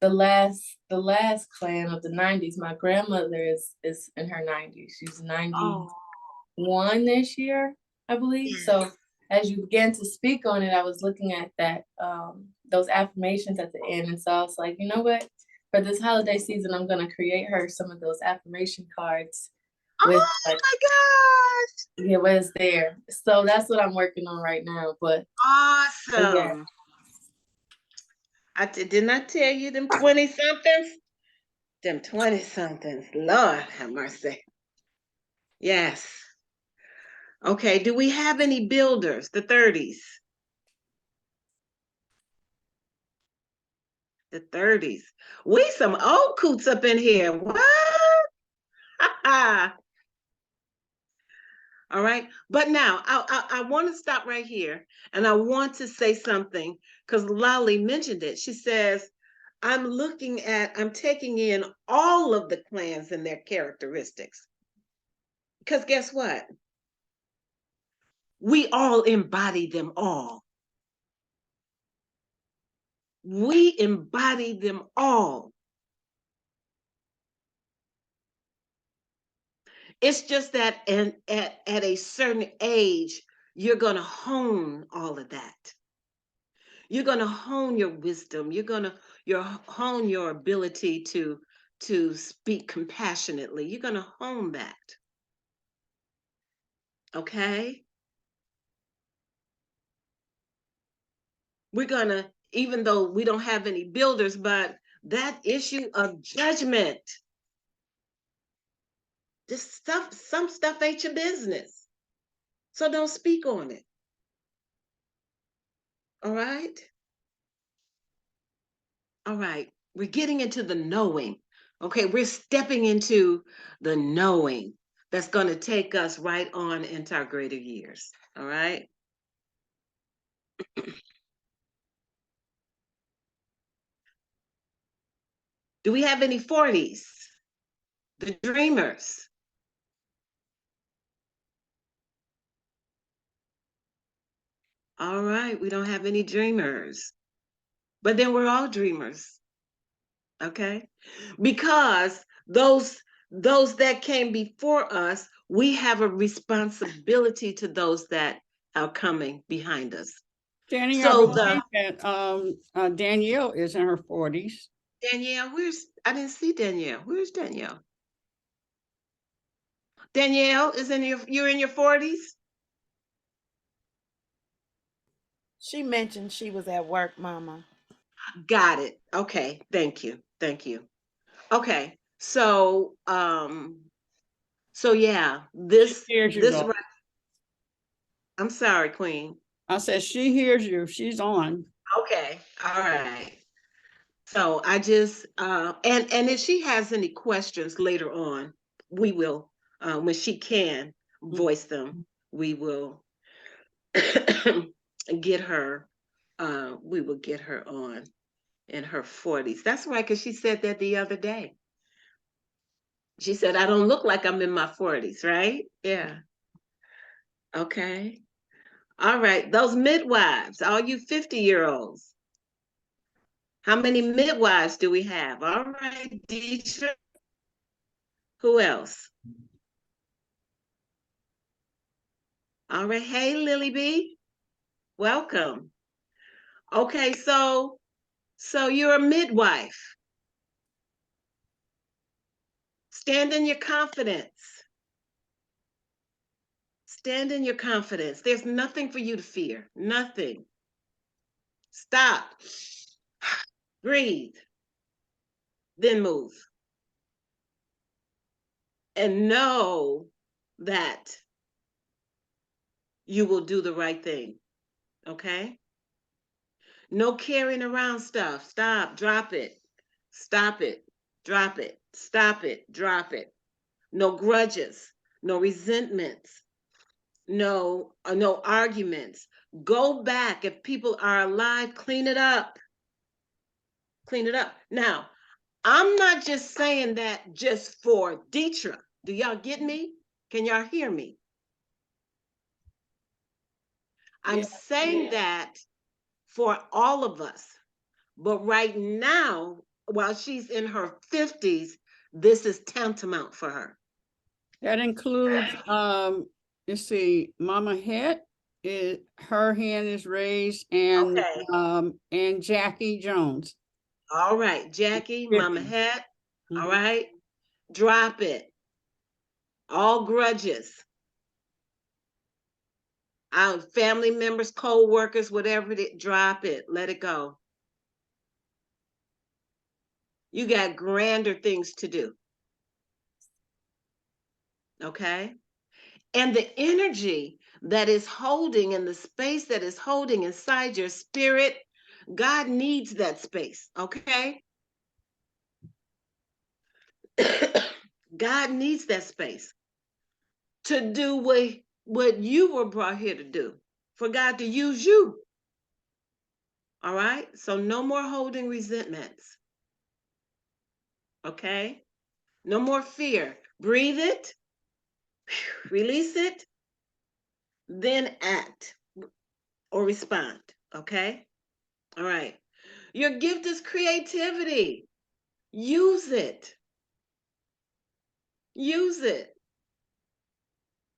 the last clan of the 90s. My grandmother is in her 90s. She's 91 this year, I believe. So as you began to speak on it, I was looking at that those affirmations at the end, and so I was like, you know what? For this holiday season, I'm gonna create her some of those affirmation cards with Oh my gosh! yeah, what's there. So that's what I'm working on right now. But yeah. Awesome. Didn't I tell you them 20 somethings? Them 20 somethings. Lord have mercy. Yes. Okay. Do we have any builders? The 30s. The 30s. We some old coots up in here. What? All right. But now I want to stop right here, and I want to say something because Lolly mentioned it. She says, I'm taking in all of the clans and their characteristics. Because guess what? We all embody them all. We embody them all. It's just that at a certain age, you're going to hone all of that. You're going to hone your wisdom. You're going to hone your ability to speak compassionately. You're going to hone that. Okay? We're going to, even though we don't have any builders, but that issue of judgment, some stuff ain't your business. So don't speak on it. All right? All right. We're getting into the knowing. Okay, we're stepping into the knowing that's going to take us right on into our greater years. All right? Do we have any 40s? The dreamers. All right, we don't have any dreamers. But then we're all dreamers. Okay? Because those that came before us, we have a responsibility to those that are coming behind us. Danny, I So believe that Danielle is in her 40s. Danielle, I didn't see Danielle. Where's Danielle? Danielle is you're in your 40s? She mentioned she was at work, Mama. Got it. Okay. Thank you. Thank you. Okay. So, yeah, She hears you, though. I'm sorry, Queen. I said, she hears you. She's on. Okay. All right. So I just and if she has any questions later on, we will when she can voice them, we will get her we will get her on in her 40s. That's right, because she said that the other day. She said, I don't look like I'm in my 40s, right? Yeah. Okay. All right. Those midwives, all you 50-year-olds. How many midwives do we have? All right, Deisha. Who else? All right. Hey, Lily B. Welcome. Okay, so you're a midwife. Stand in your confidence. Stand in your confidence. There's nothing for you to fear. Nothing. Stop. Breathe. Then move. And know that you will do the right thing. Okay? No carrying around stuff. Stop. Drop it. Stop it. Drop it. Stop it. Drop it. No grudges. No resentments. No arguments. Go back. If people are alive, clean it up. Clean it up. Now, I'm not just saying that just for Deetra. Do y'all get me? Can y'all hear me? I'm saying that for all of us. But right now, while she's in her 50s, this is tantamount for her. That includes, let's see, Mama Het, her hand is raised, and Okay. And Jackie Jones. All right, Jackie, 50. Mama Het. All right. Drop it. All grudges. Our family members, co-workers, whatever it is, drop it. Let it go. You got grander things to do. Okay? And the energy that is holding and the space that is holding inside your spirit, God needs that space. Okay? God needs that space to do what you were brought here to do, for God to use you. All right? So no more holding resentments. Okay? No more fear. Breathe it, release it, then act or respond. Okay? All right. Your gift is creativity. Use it. Use it.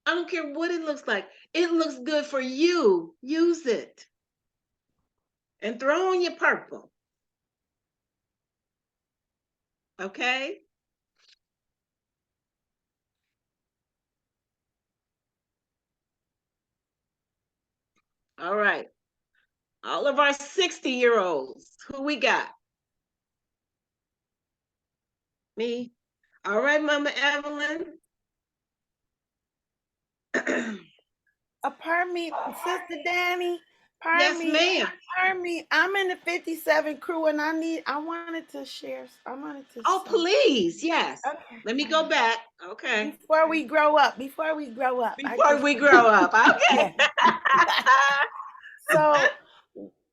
I don't care what it looks like. It looks good for you. Use it. And throw on your purple. Okay? All right. All of our 60-year-olds. Who we got? Me. All right, Mama Evelyn. Pardon me, Sister Danny. Yes, ma'am. Pardon me. I'm in the 57 crew, and I wanted to share. I wanted to. Oh, please. Yes. Okay. Let me go back. Okay. Before we grow up. Before we grow up. Okay.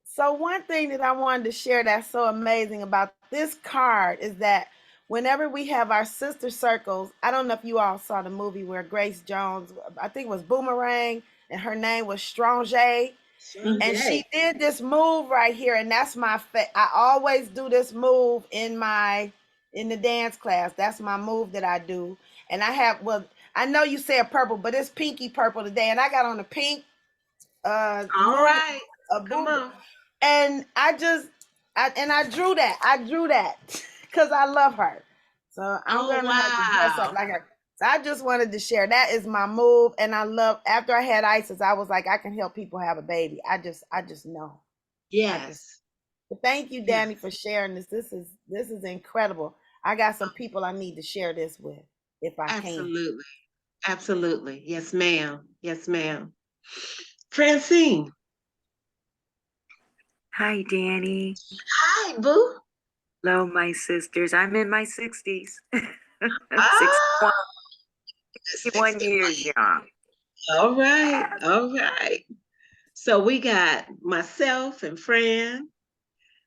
So one thing that I wanted to share that's so amazing about this card is that whenever we have our sister circles, I don't know if you all saw the movie where Grace Jones, I think it was Boomerang, and her name was Strange. And she did this move right here, and that's my I always do this move in the dance class. That's my move that I do. And I know you said purple, but it's pinky purple today, and I got on the pink all right. Come on. and I just I drew that. I drew that because I love her. So I'm Oh, gonna have to dress up wow. like her. So I just wanted to share. That is my move, and I love. After I had ISIS, I was like, I can help people have a baby. I just know. I just. Yes. But thank you, Yes. Danny, for sharing this. This is incredible. I got some people I need to share this with if I can. Absolutely. Absolutely. Yes, ma'am. Yes, ma'am. Francine. Hi, Danny. Hi, boo. Hello, my sisters. I'm in my 60s. Ah, 61 years 61. young. All right. All right. So we got myself and Fran,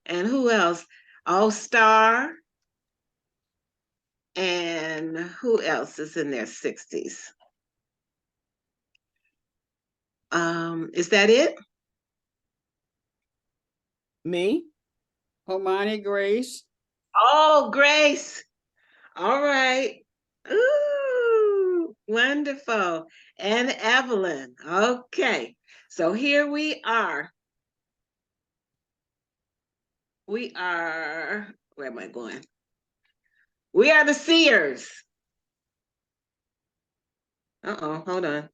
and who else? All Star, and who else is in their 60s? Is that it? Me? Hermione Grace. Oh, Grace. All right. Ooh, wonderful. And Evelyn. Okay. So here we are. We are, where am I going? We are the seers. Uh-oh, hold on.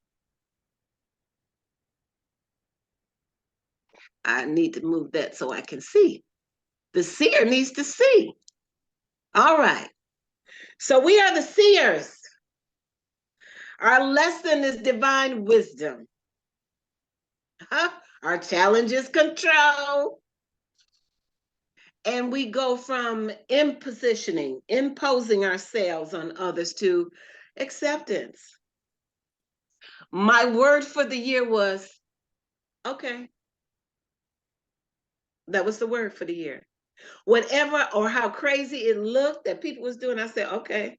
I need to move that so I can see. The seer needs to see. All right. So we are the seers. Our lesson is divine wisdom. Our challenge is control. And we go from imposing ourselves on others to acceptance. My word for the year was, okay. That was the word for the year. Whatever or how crazy it looked that people was doing, I said, okay.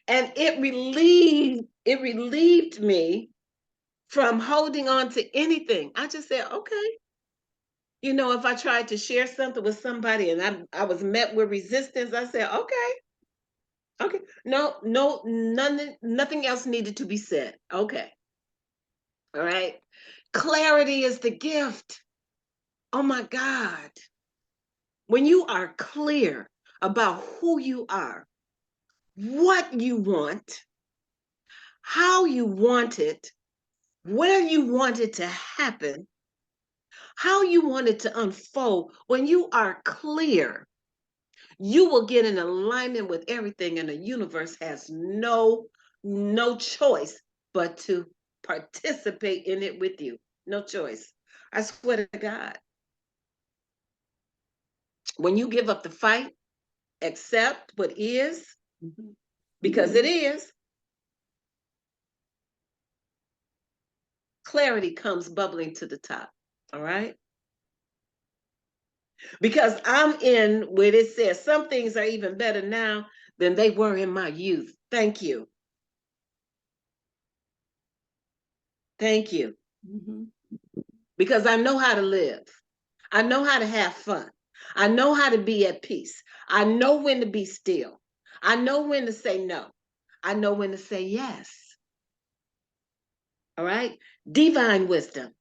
And it relieved me from holding on to anything. I just said, okay. You know, if I tried to share something with somebody and I was met with resistance, I said, okay. Okay. No, nothing else needed to be said. Okay. All right. Clarity is the gift. Oh my God. When you are clear about who you are, what you want, how you want it, where you want it to happen, how you want it to unfold, when you are clear, you will get in alignment with everything, and the universe has no choice but to participate in it with you. No choice. I swear to God. When you give up the fight, accept what is, because it is, clarity comes bubbling to the top. All right. Because I'm in where it says some things are even better now than they were in my youth. Thank you. Thank you. Because I know how to live. I know how to have fun. I know how to be at peace. I know when to be still. I know when to say no. I know when to say yes. All right? Divine wisdom.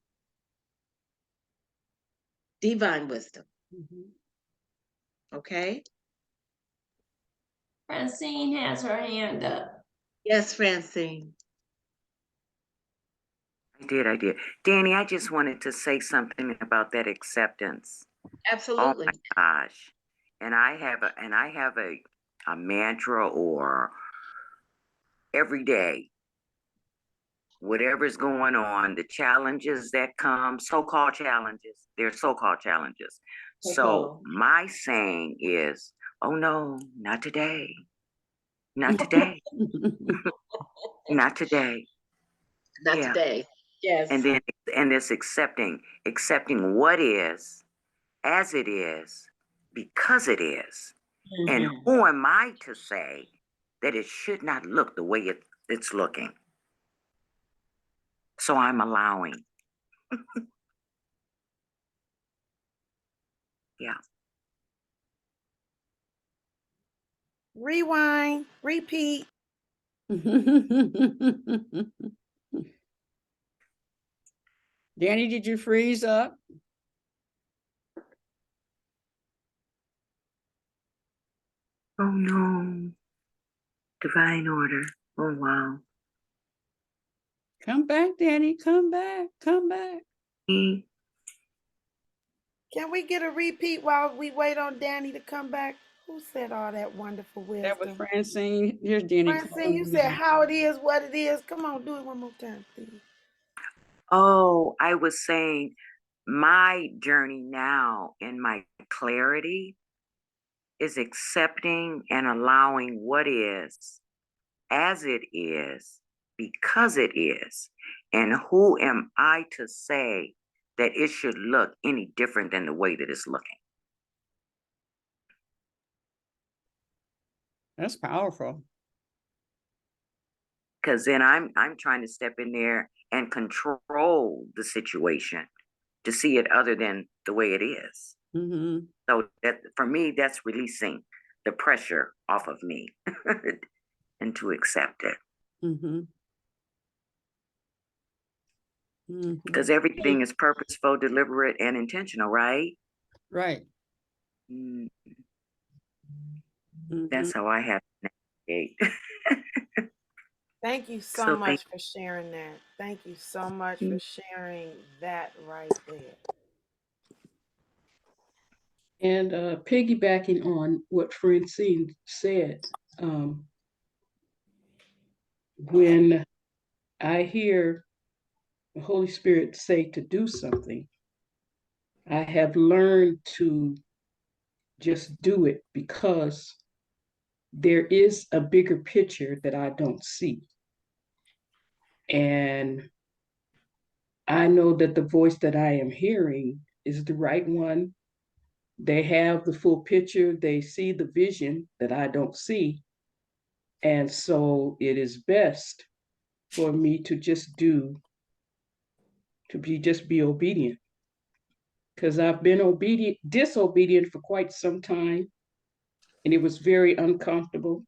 Divine wisdom. Okay? Francine has her hand up. Yes, Francine. I did. Danny, I just wanted to say something about that acceptance. Absolutely. Oh my gosh. And I have a mantra or every day, whatever's going on, the challenges that come, so-called challenges, they're so-called challenges. So my saying is, oh no, not today. Not today. Not today. Not today. Yes. And then it's accepting what is as it is because it is. And who am I to say that it should not look the way it's looking? So I'm allowing. Yeah. Rewind, repeat. Danny, did you freeze up? Oh no. Divine order. Oh wow. Come back, Danny. Come back. Come back. Mm. Can we get a repeat while we wait on Danny to come back? Who said all that wonderful That was wisdom? Francine. Here's Danny. Francine, you said how it is, what it is. Come on, do it one more time, please. Oh, I was saying my journey now in my clarity is accepting and allowing what is as it is because it is. And who am I to say that it should look any different than the way that it's looking? That's powerful. Because then I'm trying to step in there and control the situation to see it other than the way it is. Mm-hmm. So that for me, that's releasing the pressure off of me and to accept it. Mm-hmm. Mm-hmm. Because everything is purposeful, deliberate, and intentional, right? Right. Mm, Mm-hmm. that's how I have to navigate. Thank you so So much for sharing that. Thank you so much for sharing that right there. And piggybacking on what Francine said, when I hear the Holy Spirit say to do something, I have learned to just do it because there is a bigger picture that I don't see. And I know that the voice that I am hearing is the right one. They have the full picture, they see the vision that I don't see. And so it is best for me to just be obedient. Because I've been disobedient for quite some time, and it was very uncomfortable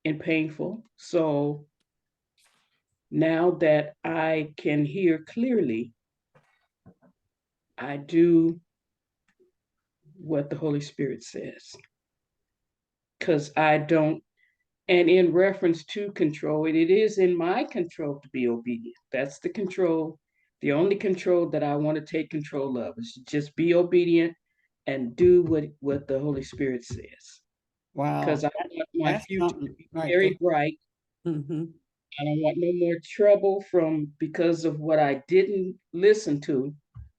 and painful. So now that I can hear clearly, I do what the Holy Spirit says. Because I don't, and in reference to control, it is in my control to be obedient. That's the control. The only control that I want to take control of is to just be obedient and do what the Holy Spirit says. Wow. Because I want my That's future to something be right very there. bright. Mm-hmm. I don't want no more trouble because of what I didn't listen to.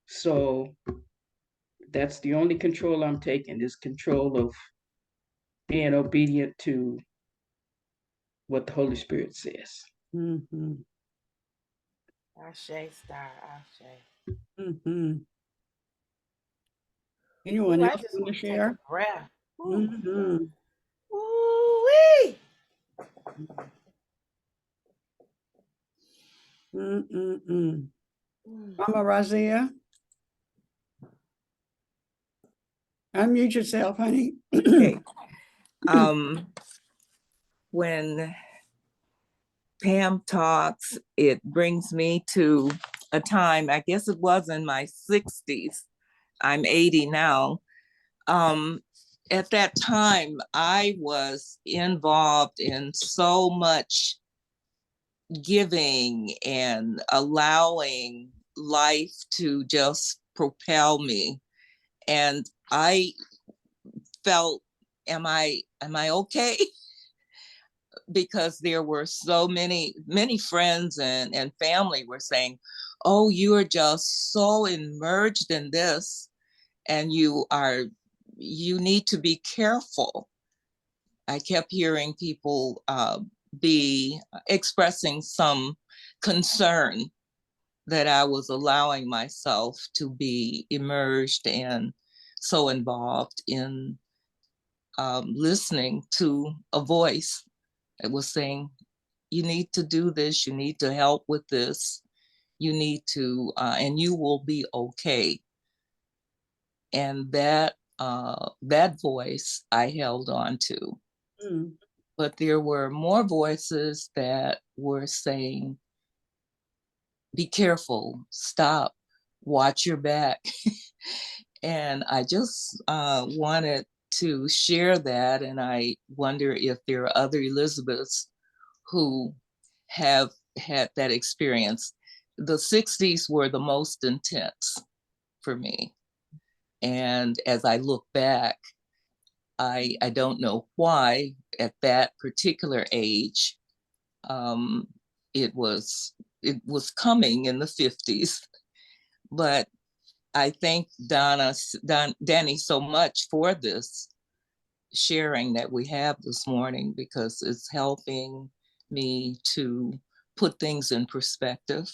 So that's the only control I'm taking, is control of being obedient to what the Holy Spirit says. Mm-hmm. Ashe, star, Ashe. Mm-hmm. Anyone Ooh, I else just want to want to take a share? breath. Ooh, Mm-hmm. ooh-wee. Mm-mm-mm. Mm. Mama Razia, unmute yourself, honey. Okay. When Pam talks, it brings me to a time, I guess it was in my 60s. I'm 80 now. At that time, I was involved in so much giving and allowing life to just propel me. And I felt, am I okay? Because there were so many friends and family were saying, oh, you are just so immersed in this, and you need to be careful. I kept hearing people be expressing some concern that I was allowing myself to be immersed and so involved in listening to a voice that was saying, you need to do this, you need to help with this, you need to, and you will be okay. And that voice I held on to. Mm. But there were more voices that were saying, be careful, stop, watch your back. And I just wanted to share that. And I wonder if there are other Elizabeths who have had that experience. The 60s were the most intense for me. And as I look back, I don't know why at that particular age, it was coming in the 50s. But I thank Danny so much for this sharing that we have this morning, because it's helping me to put things in perspective.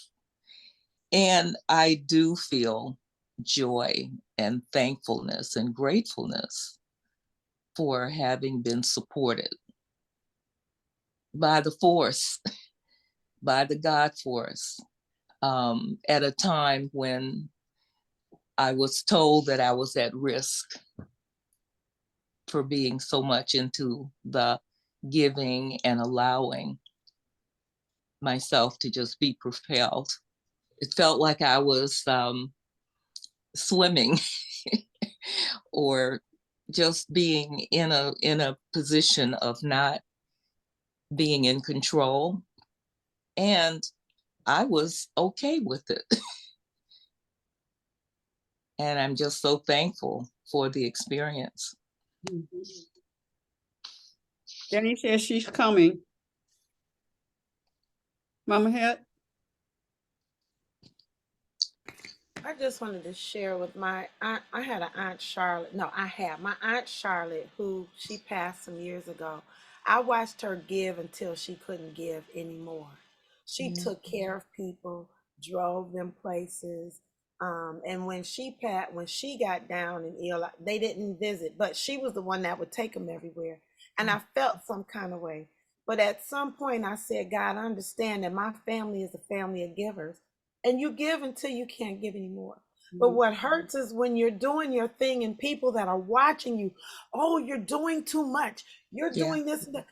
And I do feel joy and thankfulness and gratefulness for having been supported by the force, by the God force, at a time when I was told that I was at risk for being so much into the giving and allowing myself to just be propelled. It felt like I was swimming or just being in a position of not being in control. And I was okay with it. And I'm just so thankful for the experience. Danny says she's coming. Mama Het? I just wanted to share with my aunt. I had an aunt Charlotte. No, I have my aunt Charlotte, who she passed some years ago. I watched her give until she couldn't give anymore. She took care of people, drove them places. And when she got down and ill, they didn't visit, but she was the one that would take them everywhere. And I felt some kind of way. But at some point I said, God, I understand that my family is a family of givers. And you give until you can't give anymore. But what hurts is when you're doing your thing and people that are watching you, oh, you're doing too much. You're doing this and that.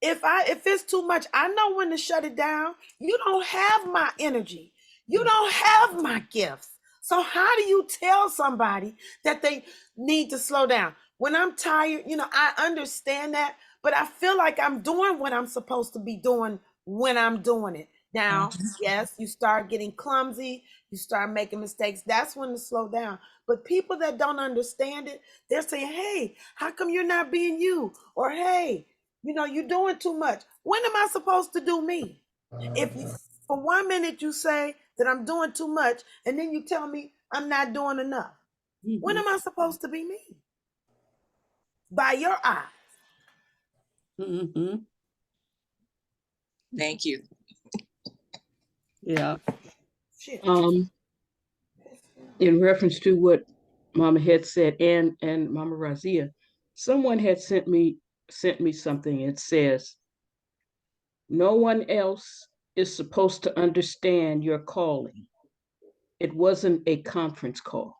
If it's too much, I know when to shut it down. You don't have my energy. You don't have my gifts. So how do you tell somebody that they need to slow down? When I'm tired, I understand that, but I feel like I'm doing what I'm supposed to be doing when I'm doing it. Now, yes, you start getting clumsy, you start making mistakes. That's when to slow down. But people that don't understand it, they're saying, hey, how come you're not being you? Or, hey, you're doing too much. When am I supposed to do me? If you, for 1 minute you say that I'm doing too much, and then you tell me I'm not doing enough. When am I supposed to be me? By your eyes. Thank you. Yeah. In reference to what Mama had said and Mama Razia, someone had sent me something. It says, no one else is supposed to understand your calling. It wasn't a conference call.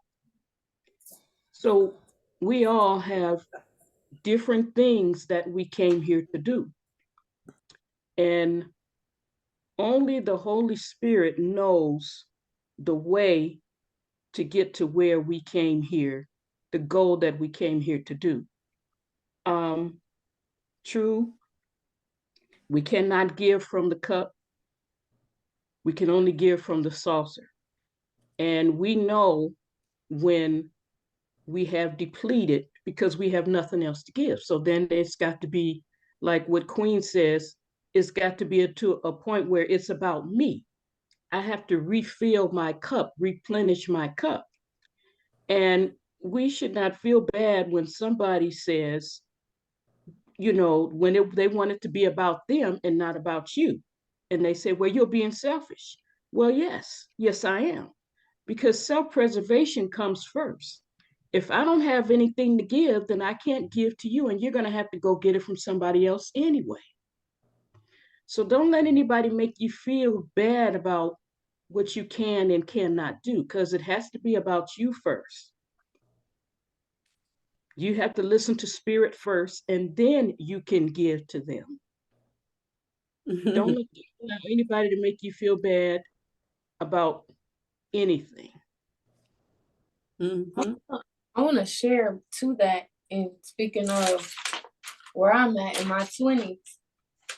So we all have different things that we came here to do. And only the Holy Spirit knows the way to get to where we came here, the goal that we came here to do. True, we cannot give from the cup. We can only give from the saucer. And we know when we have depleted because we have nothing else to give. So then it's got to be like what Queen says, it's got to be to a point where it's about me. I have to refill my cup, replenish my cup. And we should not feel bad when somebody says, when they want it to be about them and not about you. And they say, well, you're being selfish. Well, yes, I am. Because self-preservation comes first. If I don't have anything to give, then I can't give to you, and you're going to have to go get it from somebody else anyway. So don't let anybody make you feel bad about what you can and cannot do, because it has to be about you first. You have to listen to spirit first, and then you can give to them. Don't allow anybody to make you feel bad about anything. I want to share to that. in speaking of where I'm at in my 20s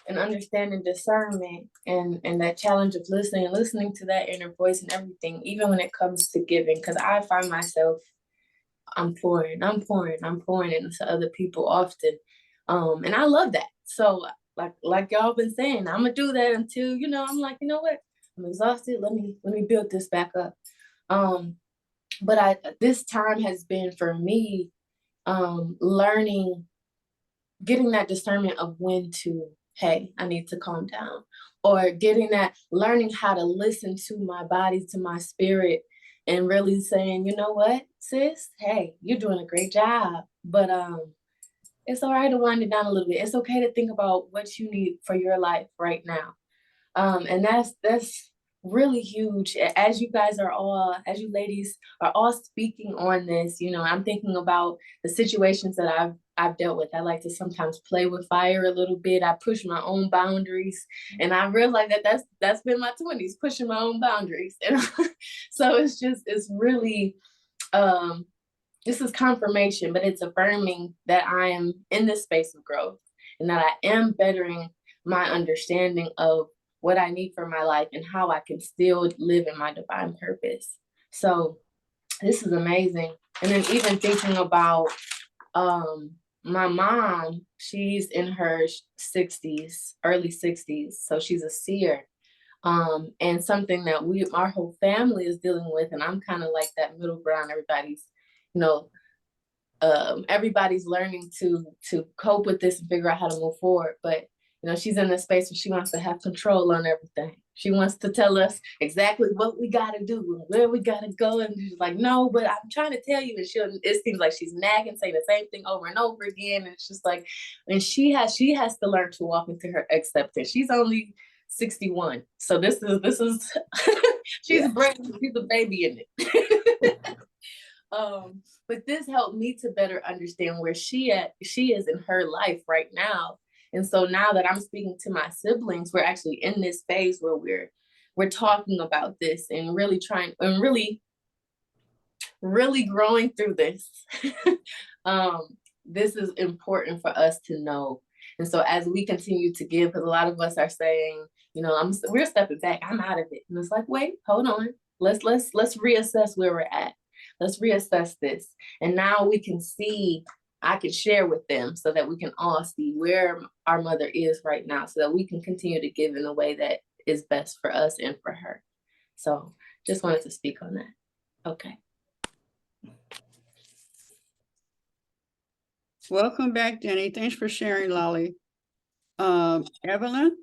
and understanding discernment and that challenge of listening to that inner voice and everything, even when it comes to giving, because I find myself, I'm pouring into other people often. And I love that. So like y'all been saying, I'm gonna do that until, I'm like, you know what? I'm exhausted. Let me build this back up. But this time has been for me, learning, getting that discernment of when to, hey, I need to calm down, or learning how to listen to my body, to my spirit, and really saying, you know what, sis, hey, you're doing a great job, but it's all right to wind it down a little bit. It's okay to think about what you need for your life right now. And that's really huge. As you ladies are all speaking on this, I'm thinking about the situations that I've dealt with. I like to sometimes play with fire a little bit. I push my own boundaries, and I realize that that's been my 20s, pushing my own boundaries. And so it's really, this is confirmation, but it's affirming that I am in this space of growth and that I am bettering my understanding of what I need for my life and how I can still live in my divine purpose. So this is amazing. And then even thinking about my mom, she's in her 60s, early 60s. So she's a seer. And something that our whole family is dealing with. And I'm kind of like that middle ground. Everybody's learning to cope with this and figure out how to move forward. But she's in a space where she wants to have control on everything. She wants to tell us exactly what we got to do and where we got to go. And she's like, no, but I'm trying to tell you. And it seems like she's nagging, saying the same thing over and over again. And it's just like, and she has to learn to walk into her acceptance. She's only 61. So this is she's a baby in it. But this helped me to better understand where she is in her life right now. And so now that I'm speaking to my siblings, we're actually in this phase where we're talking about this and really trying and really growing through this. This is important for us to know. And so as we continue to give, because a lot of us are saying, we're stepping back, I'm out of it. And it's like, wait, hold on. Let's reassess where we're at. Let's reassess this. And now we can see, I can share with them so that we can all see where our mother is right now so that we can continue to give in a way that is best for us and for her. So just wanted to speak on that. Okay. Welcome back, Danny. Thanks for sharing, Lolly. Evelyn?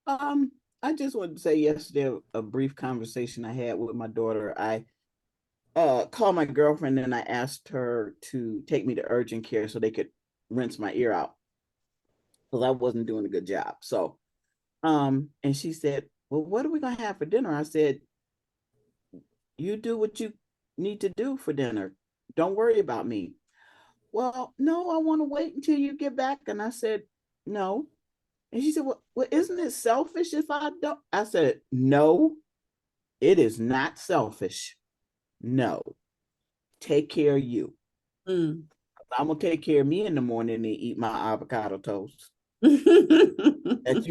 I just wanted to say yesterday, a brief conversation I had with my daughter. I called my girlfriend and I asked her to take me to urgent care so they could rinse my ear out because I wasn't doing a good job. So, and she said, well, what are we going to have for dinner? I said, you do what you need to do for dinner. Don't worry about me. Well, no, I want to wait until you get back. And I said, no. And she said, well, isn't it selfish if I don't? I said, no, it is not selfish. No, take care of you. I'm gonna take care of me in the morning and eat my avocado toast that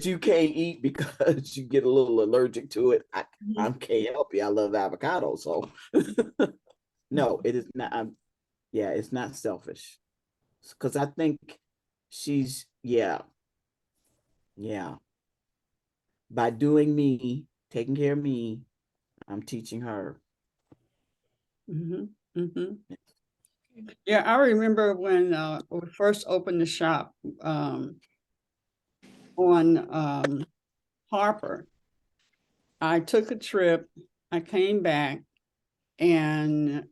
you can't eat because you get a little allergic to it. I can't help you. I love avocado, so no, it is not. It's not selfish because I think she's by doing me, taking care of me, I'm teaching her. Yeah, I remember when we first opened the shop on Harper. I took a trip, I came back, and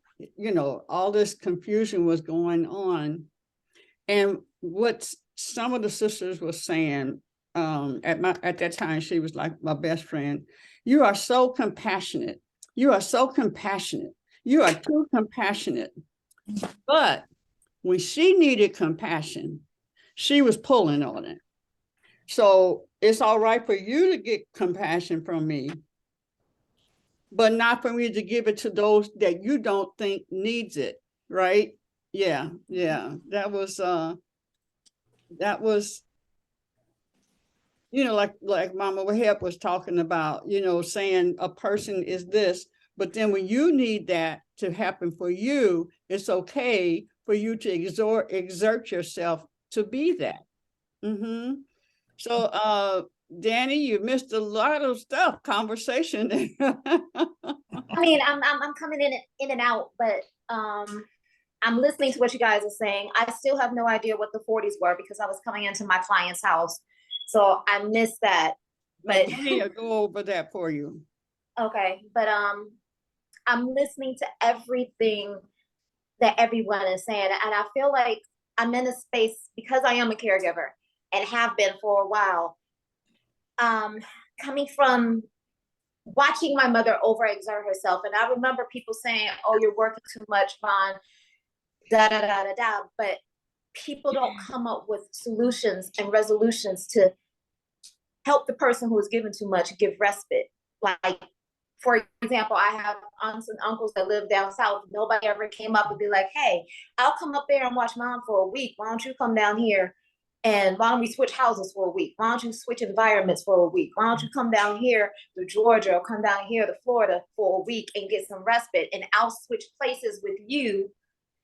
all this confusion was going on. And what some of the sisters were saying, at that time, she was like my best friend. You are so compassionate. You are so compassionate. You are too compassionate. But when she needed compassion, she was pulling on it. So it's all right for you to get compassion from me, but not for me to give it to those that you don't think needs it, right? Yeah, that was, you know, like Mama Waheb was talking about, you know, saying a person is this, but then when you need that to happen for you, it's okay for you to exert yourself to be that. So Danny, you missed a lot of stuff, conversation. I mean, I'm coming in and out, but I'm listening to what you guys are saying. I still have no idea what the 40s were because I was coming into my client's house, so I missed that. But I'll go over that for you. Okay, but I'm listening to everything that everyone is saying, and I feel like I'm in a space because I am a caregiver and have been for a while. Coming from watching my mother overexert herself, and I remember people saying, "Oh, you're working too much, Vaughn." Da da da da da. But people don't come up with solutions and resolutions to help the person who is given too much give respite. Like, for example, I have aunts and uncles that live down south. Nobody ever came up and be like, "Hey, I'll come up there and watch mom for a week. Why don't you come down here? And why don't we switch houses for a week? Why don't you switch environments for a week? Why don't you come down here to Georgia or come down here to Florida for a week and get some respite? And I'll switch places with you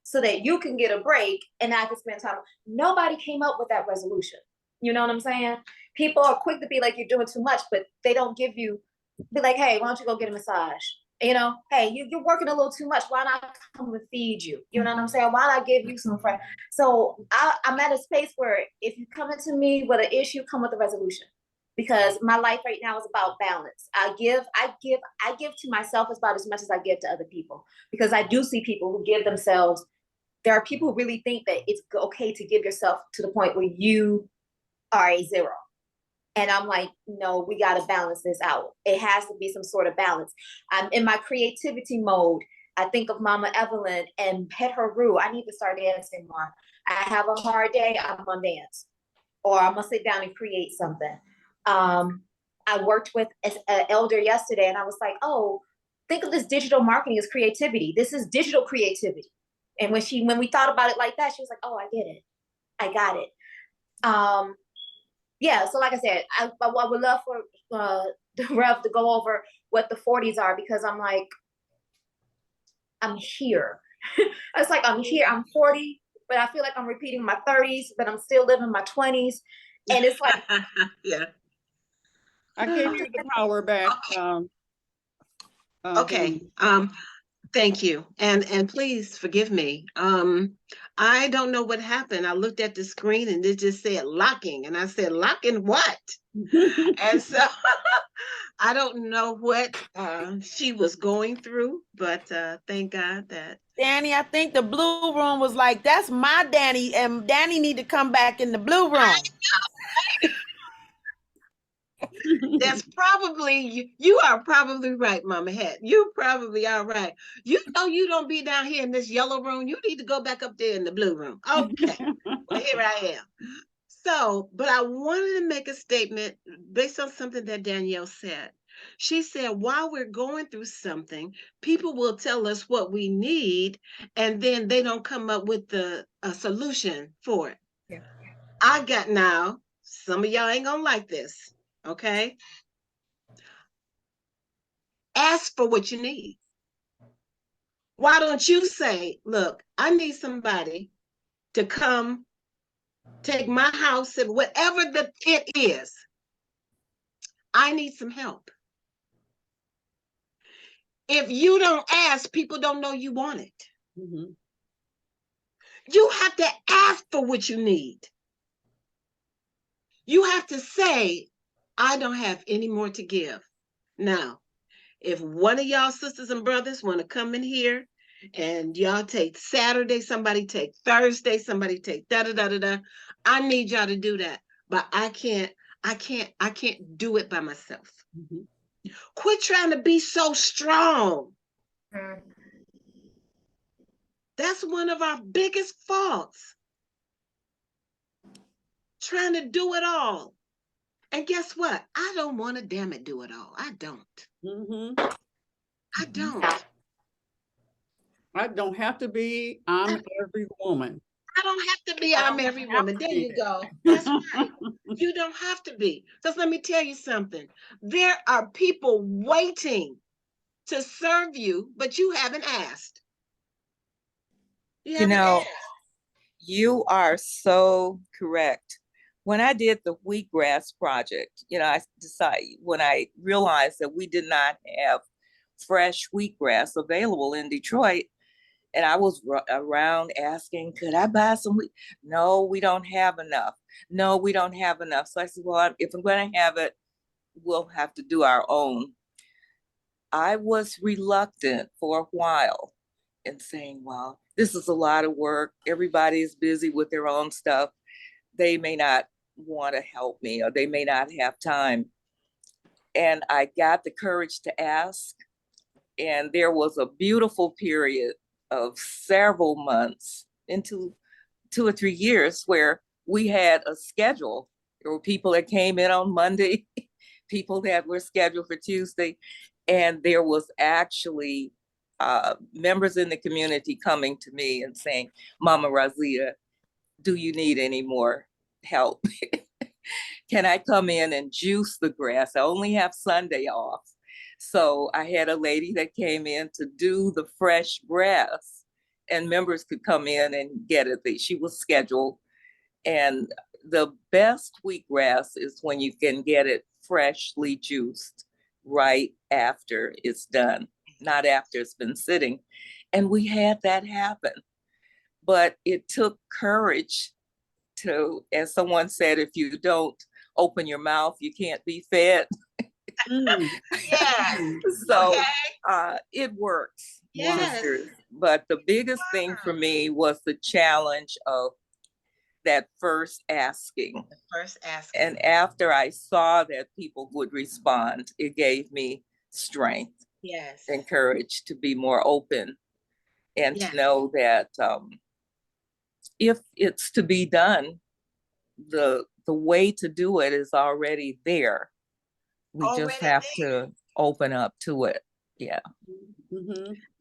so that you can get a break and I can spend time." Nobody came up with that resolution. You know what I'm saying? People are quick to be like, "You're doing too much," but they don't give you, be like, "Hey, why don't you go get a massage?" You know, "Hey, you're working a little too much. Why not come and feed you?" You know what I'm saying? "Why not give you some friends?" So I'm at a space where if you come into me with an issue, come with a resolution. Because my life right now is about balance. I give to myself about as much as I give to other people. Because I do see people who give themselves. There are people who really think that it's okay to give yourself to the point where you are a zero. And I'm like, no, we got to balance this out. It has to be some sort of balance. I'm in my creativity mode. I think of Mama Evelyn and Pet Her Roo. I need to start dancing more. I have a hard day, I'm going to dance. Or I'm going to sit down and create something. I worked with an elder yesterday and I was like, oh, think of this digital marketing as creativity. This is digital creativity. And when we thought about it like that, she was like, oh, I get it. I got it. Yeah, so like I said, I would love for the Rev to go over what the 40s are because I'm like, I'm here. It's like I'm here, I'm 40, but I feel like I'm repeating my 30s, but I'm still living my 20s. And it's like, yeah. I gave you the power back. Okay. Thank you. And please forgive me. I don't know what happened. I looked at the screen and it just said locking. And I said, locking what? And so I don't know what she was going through, but thank God that. Danny, I think the blue room was like, that's my Danny, and Danny need to come back in the blue room. That's probably, you are probably right, Mama Het. You probably are right. You know you don't be down here in this yellow room. You need to go back up there in the blue room. Okay, well, here I am. So, but I wanted to make a statement based on something that Danielle said. She said, while we're going through something, people will tell us what we need, and then they don't come up with a solution for it. Yeah. I got now, some of y'all ain't gonna like this, okay? Ask for what you need. Why don't you say, look, I need somebody to come take my house and whatever it is, I need some help. If you don't ask, people don't know you want it. Mm-hmm. You have to ask for what you need. You have to say, I don't have any more to give. Now, if one of y'all sisters and brothers want to come in here and y'all take Saturday, somebody take Thursday, somebody take da-da-da-da-da, I need y'all to do that. But I can't do it by myself. Mm-hmm. Quit trying to be so strong. That's one of our biggest faults. Trying to do it all. And guess what? I don't want to damn it do it all. I don't. Mm-hmm. I don't. I don't have to be, I'm every woman. I don't have to be, I'm every woman. There you go. That's right. You don't have to be. Because let me tell you something. There are people waiting to serve you, but you haven't asked. You haven't asked. You are so correct. When I did the wheatgrass project, I decided when I realized that we did not have fresh wheatgrass available in Detroit, and I was around asking, could I buy some wheat? No, we don't have enough. No, we don't have enough. So I said, well, if I'm going to have it, we'll have to do our own. I was reluctant for a while in saying, well, this is a lot of work. Everybody is busy with their own stuff. They may not want to help me, or they may not have time. And I got the courage to ask. And there was a beautiful period of several months, into 2 or 3 years, where we had a schedule. There were people that came in on Monday, people that were scheduled for Tuesday, and there was actually members in the community coming to me and saying, Mama Razia, do you need any more help? Can I come in and juice the grass? I only have Sunday off. So I had a lady that came in to do the fresh grass, and members could come in and get it. She was scheduled. And the best wheatgrass is when you can get it freshly juiced right after it's done, not after it's been sitting. And we had that happen. But it took courage to, as someone said, if you don't open your mouth, you can't be fed. Yes. So Okay. it works, Yes. sisters. But the biggest thing for me was the challenge of that first asking. The first asking. And after I saw that people would respond, it gave me strength, yes, and courage to be more open, and yes, to know that if it's to be done, the way to do it is already there. We already just have there. to open up to it. Yeah.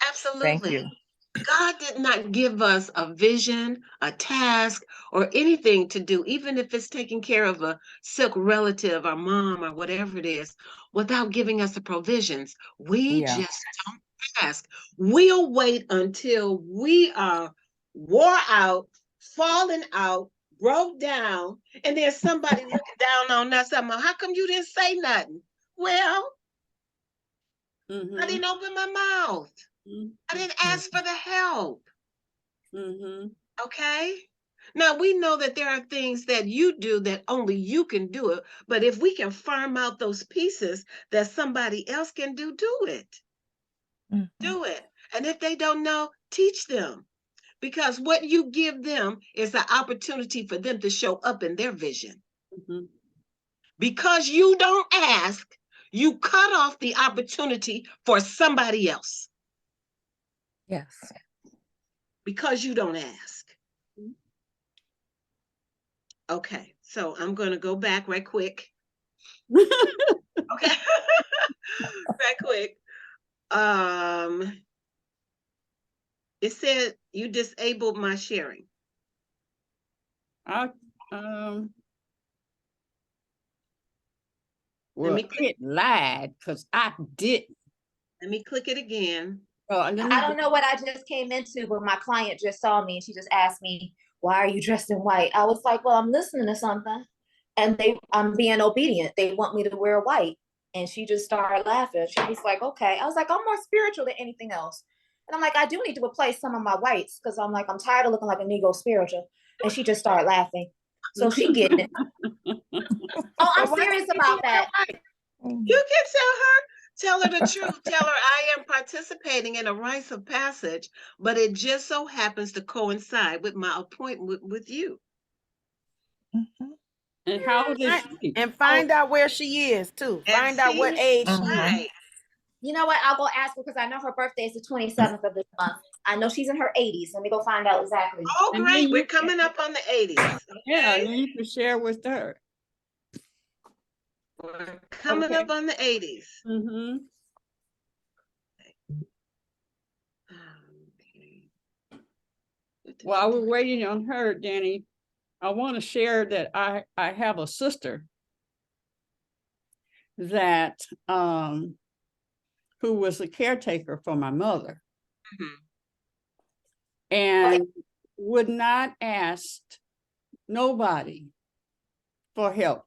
Absolutely. Thank you. God did not give us a vision, a task, or anything to do, even if it's taking care of a sick relative, or mom, or whatever it is, without giving us the provisions. We Yeah. just don't ask. We'll wait until we are wore out, falling out, broke down, and there's somebody looking down on us. How come you didn't say nothing? Well, I didn't open my mouth. I didn't ask for the help. Okay? Now we know that there are things that you do that only you can do it, but if we can farm out those pieces that somebody else can do, do it. Do it. And if they don't know, teach them. Because what you give them is an opportunity for them to show up in their vision. Because you don't ask, you cut off the opportunity for somebody else. Yes. Because you don't ask. Okay, so I'm going to go back right quick. Okay. Right quick. It said you disabled my sharing. Well, it lied because I didn't. Let me click it again. I don't know what I just came into, but my client just saw me and she just asked me, why are you dressed in white? I was like, well, I'm listening to something and I'm being obedient. They want me to wear white. And she just started laughing. She was like, okay. I was like, I'm more spiritual than anything else. And I'm like, I do need to replace some of my whites because I'm like, I'm tired of looking like a Negro spiritual. And she just started laughing. So she getting it. Oh, I'm serious about that. You can tell her the truth. Tell her I am participating in a rites of passage, but it just so happens to coincide with my appointment with you. And how old is she? And find out where she is too. Find out what age she is. You know what? I'll go ask her because I know her birthday is the 27th of this month. I know she's in her 80s. Let me go find out exactly. Oh, great. We're coming up on the 80s. Okay? Yeah, you can share with her. We're coming up on the 80s. while we're waiting on her, Danny, I want to share that I have a sister that who was a caretaker for my mother. And would not ask nobody for help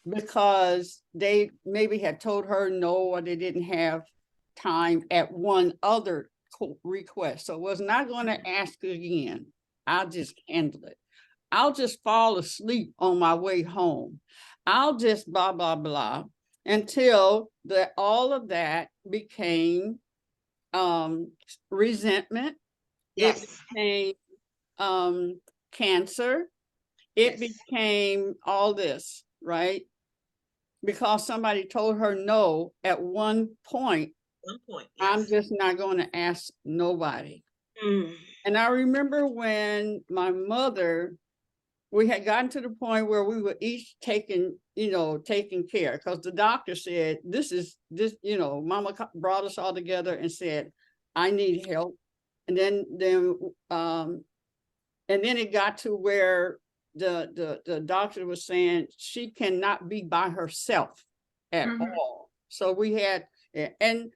because they maybe had told her no, or they didn't have time at one other request. So was not going to ask again. I'll just handle it. I'll just fall asleep on my way home. I'll just blah, blah, blah, until all of that became resentment. Yes. It became cancer. It Yes. became all this, right? Because somebody told her no at one point. Yes. I'm just not going to ask nobody. And I remember when my mother, we had gotten to the point where we were each taking care, because the doctor said, this, Mama brought us all together and said, I need help. And then it got to where the doctor was saying she cannot be by herself at all. So we had, and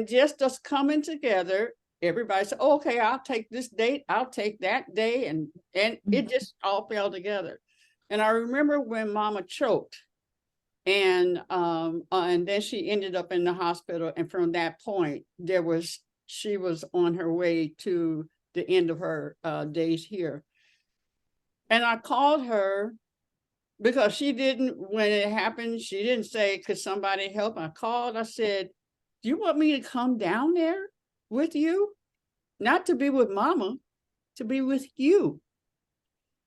just us coming together, everybody said, oh, okay, I'll take this date, I'll take that day, and it just all fell together. And I remember when Mama choked, and then she ended up in the hospital, and from that point she was on her way to the end of her days here. And I called her because when it happened, she didn't say, could somebody help? I called, I said, do you want me to come down there with you? Not to be with Mama, to be with you.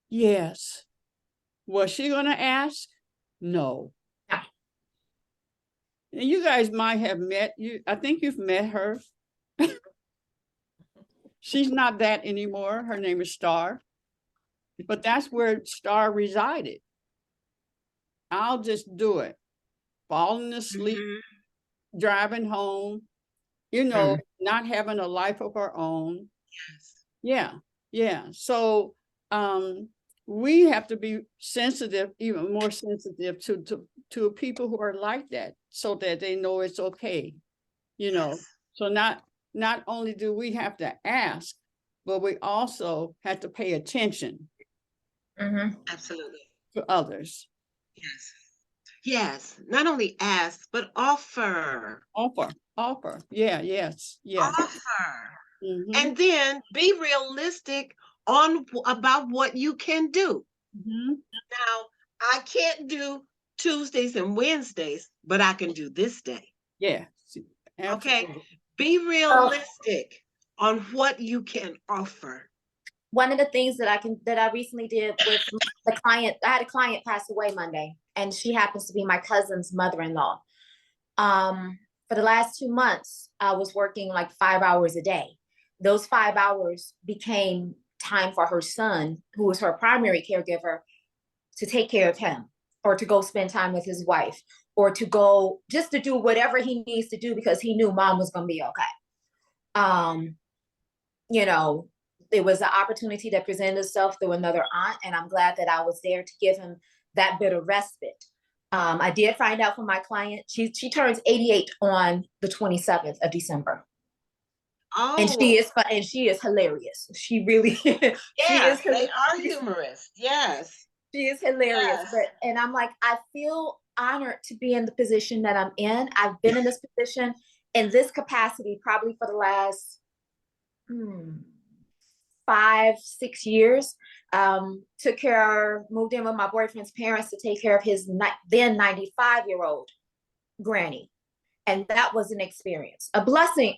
Yes. Was she going to ask? No. And you guys might have met, I think you've met her. She's not that anymore. Her name is Star. But that's where Star resided. I'll just do it. Falling asleep, driving home, not having a life of her own. Yes. Yeah. So we have to be sensitive, even more sensitive to people who are like that, so that they know it's okay. So not only do we have to ask, but we also have to pay attention. Absolutely. To others. Yes. Yes. Not only ask, but offer. Offer. Yeah. Yes. Offer. And then be realistic about what you can do. Now, I can't do Tuesdays and Wednesdays, but I can do this day. Yeah. Absolutely. Okay. Be realistic on what you can offer. One of the things that I recently did with the client, I had a client pass away Monday, and she happens to be my cousin's mother-in-law. For the last 2 months, I was working like 5 hours a day. Those 5 hours became time for her son, who was her primary caregiver, to take care of him, or to go spend time with his wife, or to go just to do whatever he needs to do, because he knew mom was going to be okay. It was an opportunity that presented itself through another aunt, and I'm glad that I was there to give him that bit of respite. I did find out from my client, she turns 88 on the 27th of December. Oh. And she is hilarious. She really, yeah, she is they are humorous. Yes. She is hilarious. Yes. And I'm like, I feel honored to be in the position that I'm in. I've been in this position in this capacity probably for the last 5-6 years. Moved in with my boyfriend's parents to take care of his then 95-year-old granny. And that was an experience, a blessing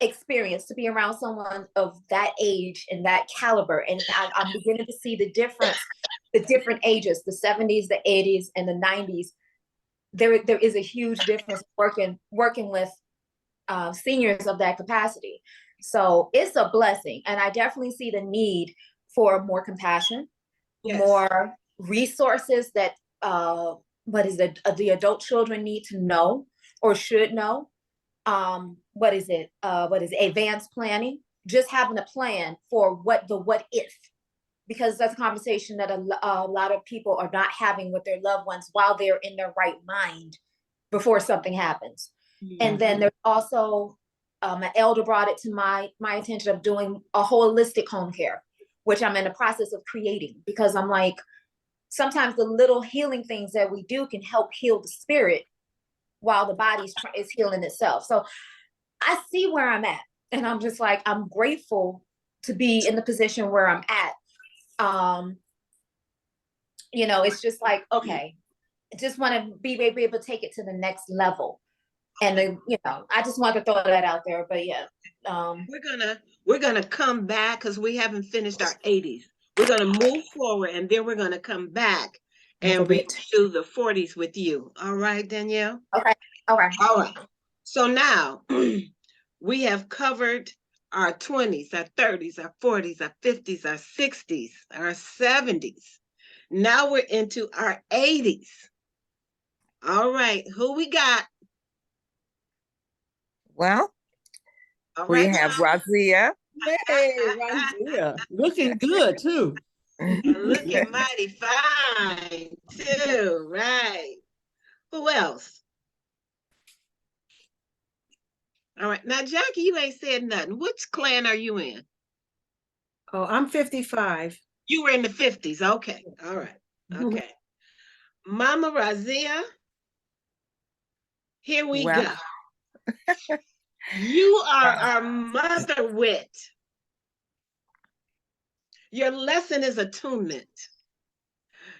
experience to be around someone of that age and that caliber. And I'm beginning to see the different ages, the 70s, the 80s, and the 90s. There is a huge difference working with seniors of that capacity. So it's a blessing. And I definitely see the need for more compassion, more resources that the adult children need to know or should know. Advanced planning, just having a plan for what if, because that's a conversation that a lot of people are not having with their loved ones while they're in their right mind before something happens. And then there's also an elder brought it to my attention of doing a holistic home care, which I'm in the process of creating, because I'm like, sometimes the little healing things that we do can help heal the spirit while the body is healing itself. So I see where I'm at, and I'm just like, I'm grateful to be in the position where I'm at. You know, it's just like, okay, I just want to be able to take it to the next level. And you know, I just wanted to throw that out there. But yeah, we're gonna come back because we haven't finished our 80s. We're gonna move forward, and then we're gonna come back and review the 40s with you. All right, Danielle? Okay. All right. All right. So now we have covered our 20s, our 30s, our 40s, our 50s, our 60s, our 70s. Now we're into our 80s. All right, who we got? Well, we have Razia. Hey, Razia, looking good too. Looking mighty fine too, right? Who else? All right, now Jackie, you ain't said nothing. Which clan are you in? Oh, I'm 55. You were in the 50s. Okay, all right, okay. Mama Razia, here we go. You are our mother wit. Your lesson is attunement.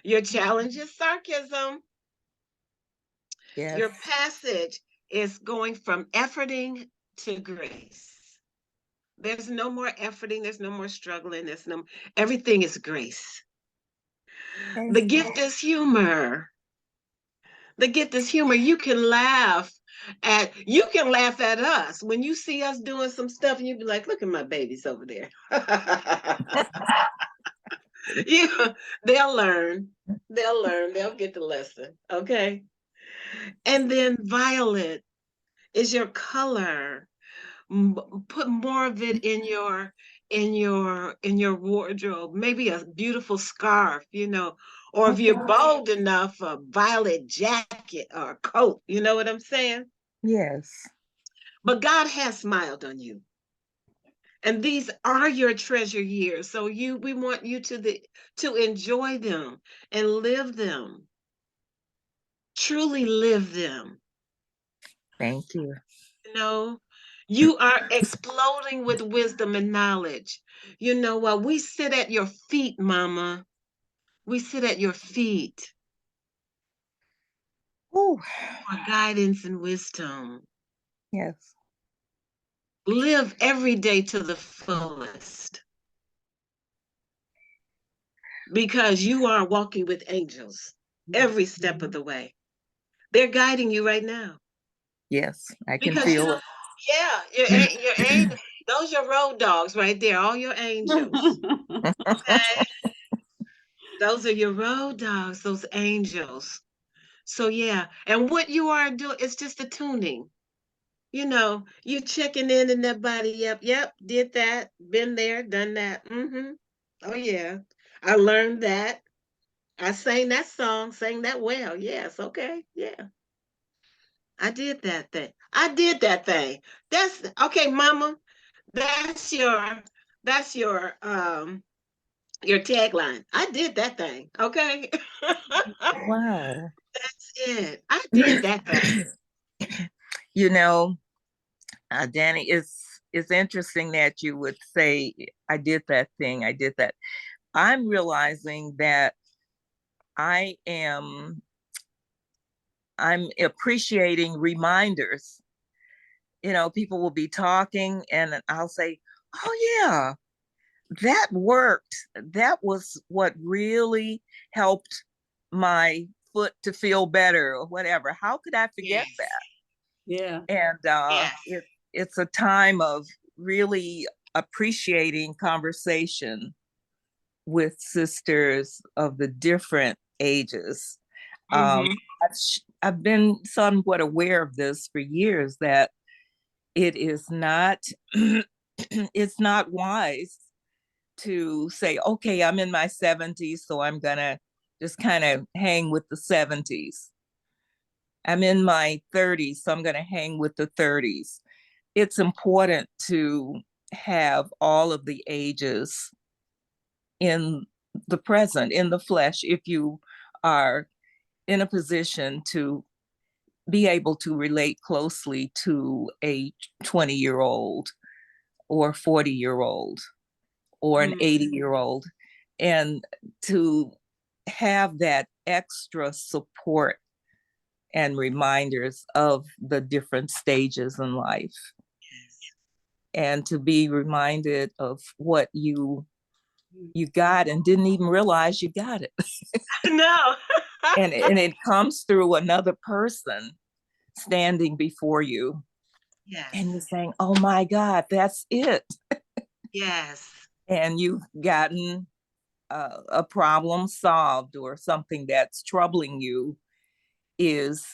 Your challenge is sarcasm. Yes. Your passage is going from efforting to grace. There's no more efforting, there's no more struggling, everything is grace. The gift is humor. The gift is humor. You can laugh at us when you see us doing some stuff and you be like, look at my babies over there. Yeah, they'll learn, they'll get the lesson. Okay. And then violet is your color. Put more of it in your wardrobe, maybe a beautiful scarf, you know, or if you're bold enough, a violet jacket or a coat, you know what I'm saying? Yes. But God has smiled on you. And these are your treasure years. So we want you to enjoy them and live them. Truly live them. Thank you. You know, you are exploding with wisdom and knowledge. You know what? We sit at your feet, Mama. We sit at your feet. Ooh. For guidance and wisdom. Yes. Live every day to the fullest. Because you are walking with angels every step of the way. They're guiding you right now. Yes, I can feel it. Yeah, your angels. Those are your road dogs right there, all your angels. Okay? Those are your road dogs, those angels. So yeah, and what you are doing is just a tuning. You know, you checking in that body. Yep, did that, been there, done that. Oh yeah, I learned that. I sang that song, sang that well. Yes, okay, yeah. I did that thing. That's okay, Mama. That's your tagline. I did that thing. Okay. Wow. That's it. I did that thing. You know, Danny, it's interesting that you would say, I did that thing, I did that. I'm realizing that I'm appreciating reminders. You know, people will be talking and I'll say, oh yeah, that worked. That was what really helped my foot to feel better or whatever. How could I forget that? Yeah. And it's a time of really appreciating conversation with sisters of the different ages. I've been somewhat aware of this for years, that it is not it's not wise to say, okay, I'm in my 70s, so I'm gonna just kind of hang with the 70s. I'm in my 30s, so I'm gonna hang with the 30s. It's important to have all of the ages in the present, in the flesh, if you are in a position to be able to relate closely to a 20-year-old or 40-year-old or an 80-year-old, and to have that extra support and reminders of the different stages in life, and to be reminded of what you got and didn't even realize you got it. No. and it comes through another person standing before you, Yes. and you're saying, oh my God, that's it. Yes. And you've gotten a problem solved, or something that's troubling you is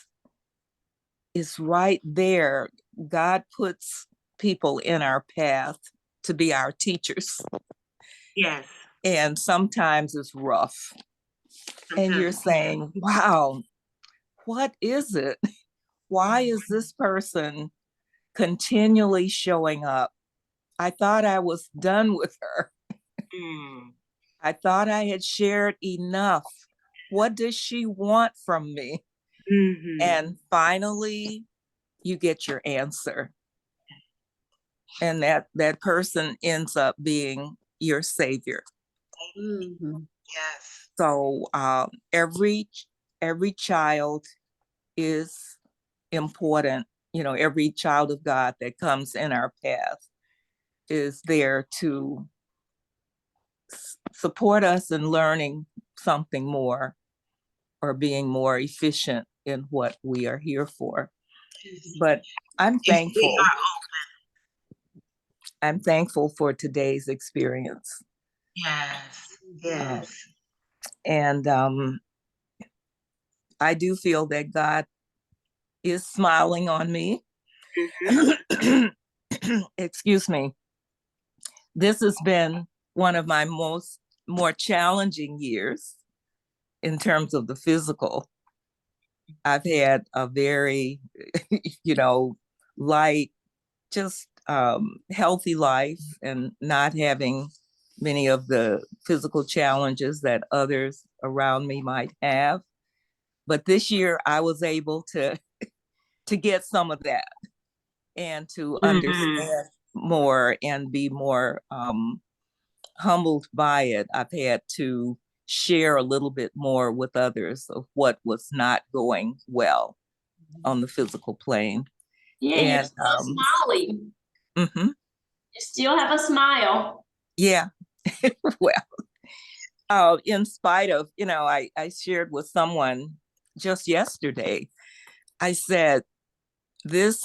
right there. God puts people in our path to be our teachers. Yes. And sometimes it's rough. And you're saying, wow, what is it? Why is this person continually showing up? I thought I was done with her. I thought I had shared enough. What does she want from me? And finally, you get your answer. And that person ends up being your savior. Yes. So every child is important. You know, every child of God that comes in our path is there to support us in learning something more, or being more efficient in what we are here for. But I'm thankful. I'm thankful for today's experience. Yes. Yes. And I do feel that God is smiling on me. Excuse me. This has been one of my more challenging years in terms of the physical. I've had a very, light, just healthy life, and not having many of the physical challenges that others around me might have. But this year I was able to get some of that, and to understand more and be more humbled by it. I've had to share a little bit more with others of what was not going well on the physical plane. Yeah, And you're still smiling. You still have a smile. Yeah. Well, in spite of, I shared with someone just yesterday, I said, this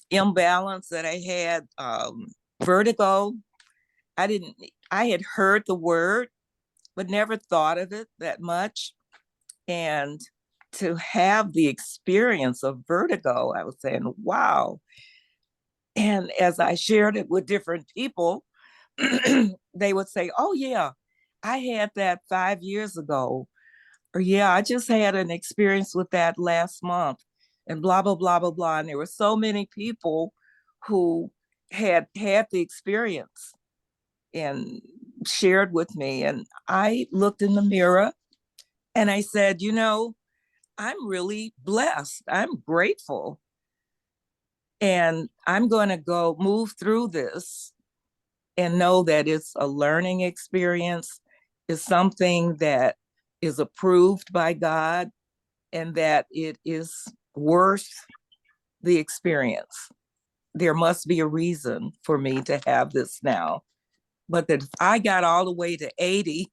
imbalance that I had, vertigo, I had heard the word, but never thought of it that much. And to have the experience of vertigo, I was saying, wow. And as I shared it with different people, they would say, oh yeah, I had that 5 years ago. Or yeah, I just had an experience with that last month, and blah, blah, blah, blah, blah. And there were so many people who had the experience and shared with me. And I looked in the mirror and I said, I'm really blessed. I'm grateful. And I'm going to move through this and know that it's a learning experience. It's something that is approved by God, and that it is worth the experience. There must be a reason for me to have this now. But that if I got all the way to 80,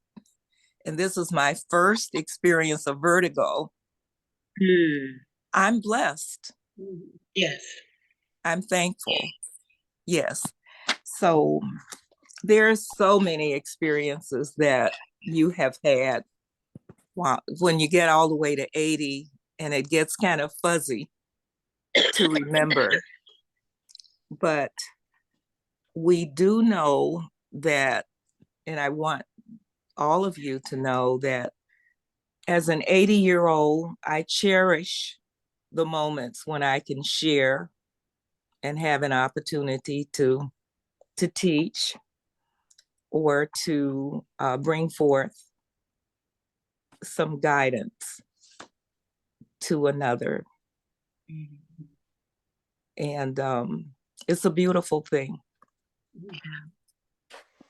and this is my first experience of vertigo, I'm blessed. Yes. I'm thankful. Yes. So there's so many experiences that you have had. Wow. When you get all the way to 80, and it gets kind of fuzzy to remember. But we do know that, and I want all of you to know that as an 80-year-old, I cherish the moments when I can share and have an opportunity to teach or to bring forth some guidance to another. And it's a beautiful thing.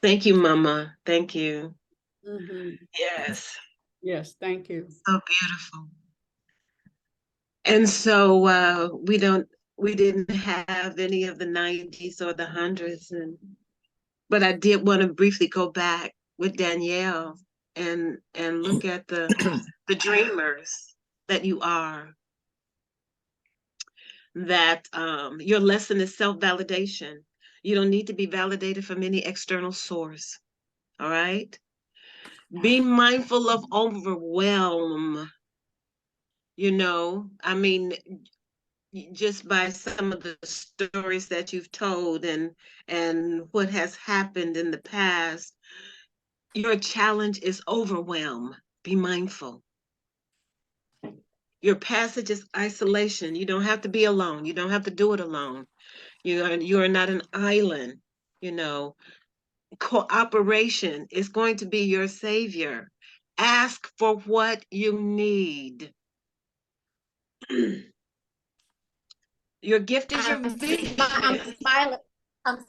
Thank you, Mama. Thank you. Yes. Yes, thank you. So beautiful. And so we didn't have any of the 90s or the 100s, but I did want to briefly go back with Danielle and look at the dreamers that you are. That your lesson is self-validation. You don't need to be validated from any external source. All right. Be mindful of overwhelm. You know, I mean, just by some of the stories that you've told and what has happened in the past, your challenge is overwhelm. Be mindful. Your passage is isolation. You don't have to be alone. You don't have to do it alone. You are not an island. You know, cooperation is going to be your savior. Ask for what you need. Your gift is your vision. I'm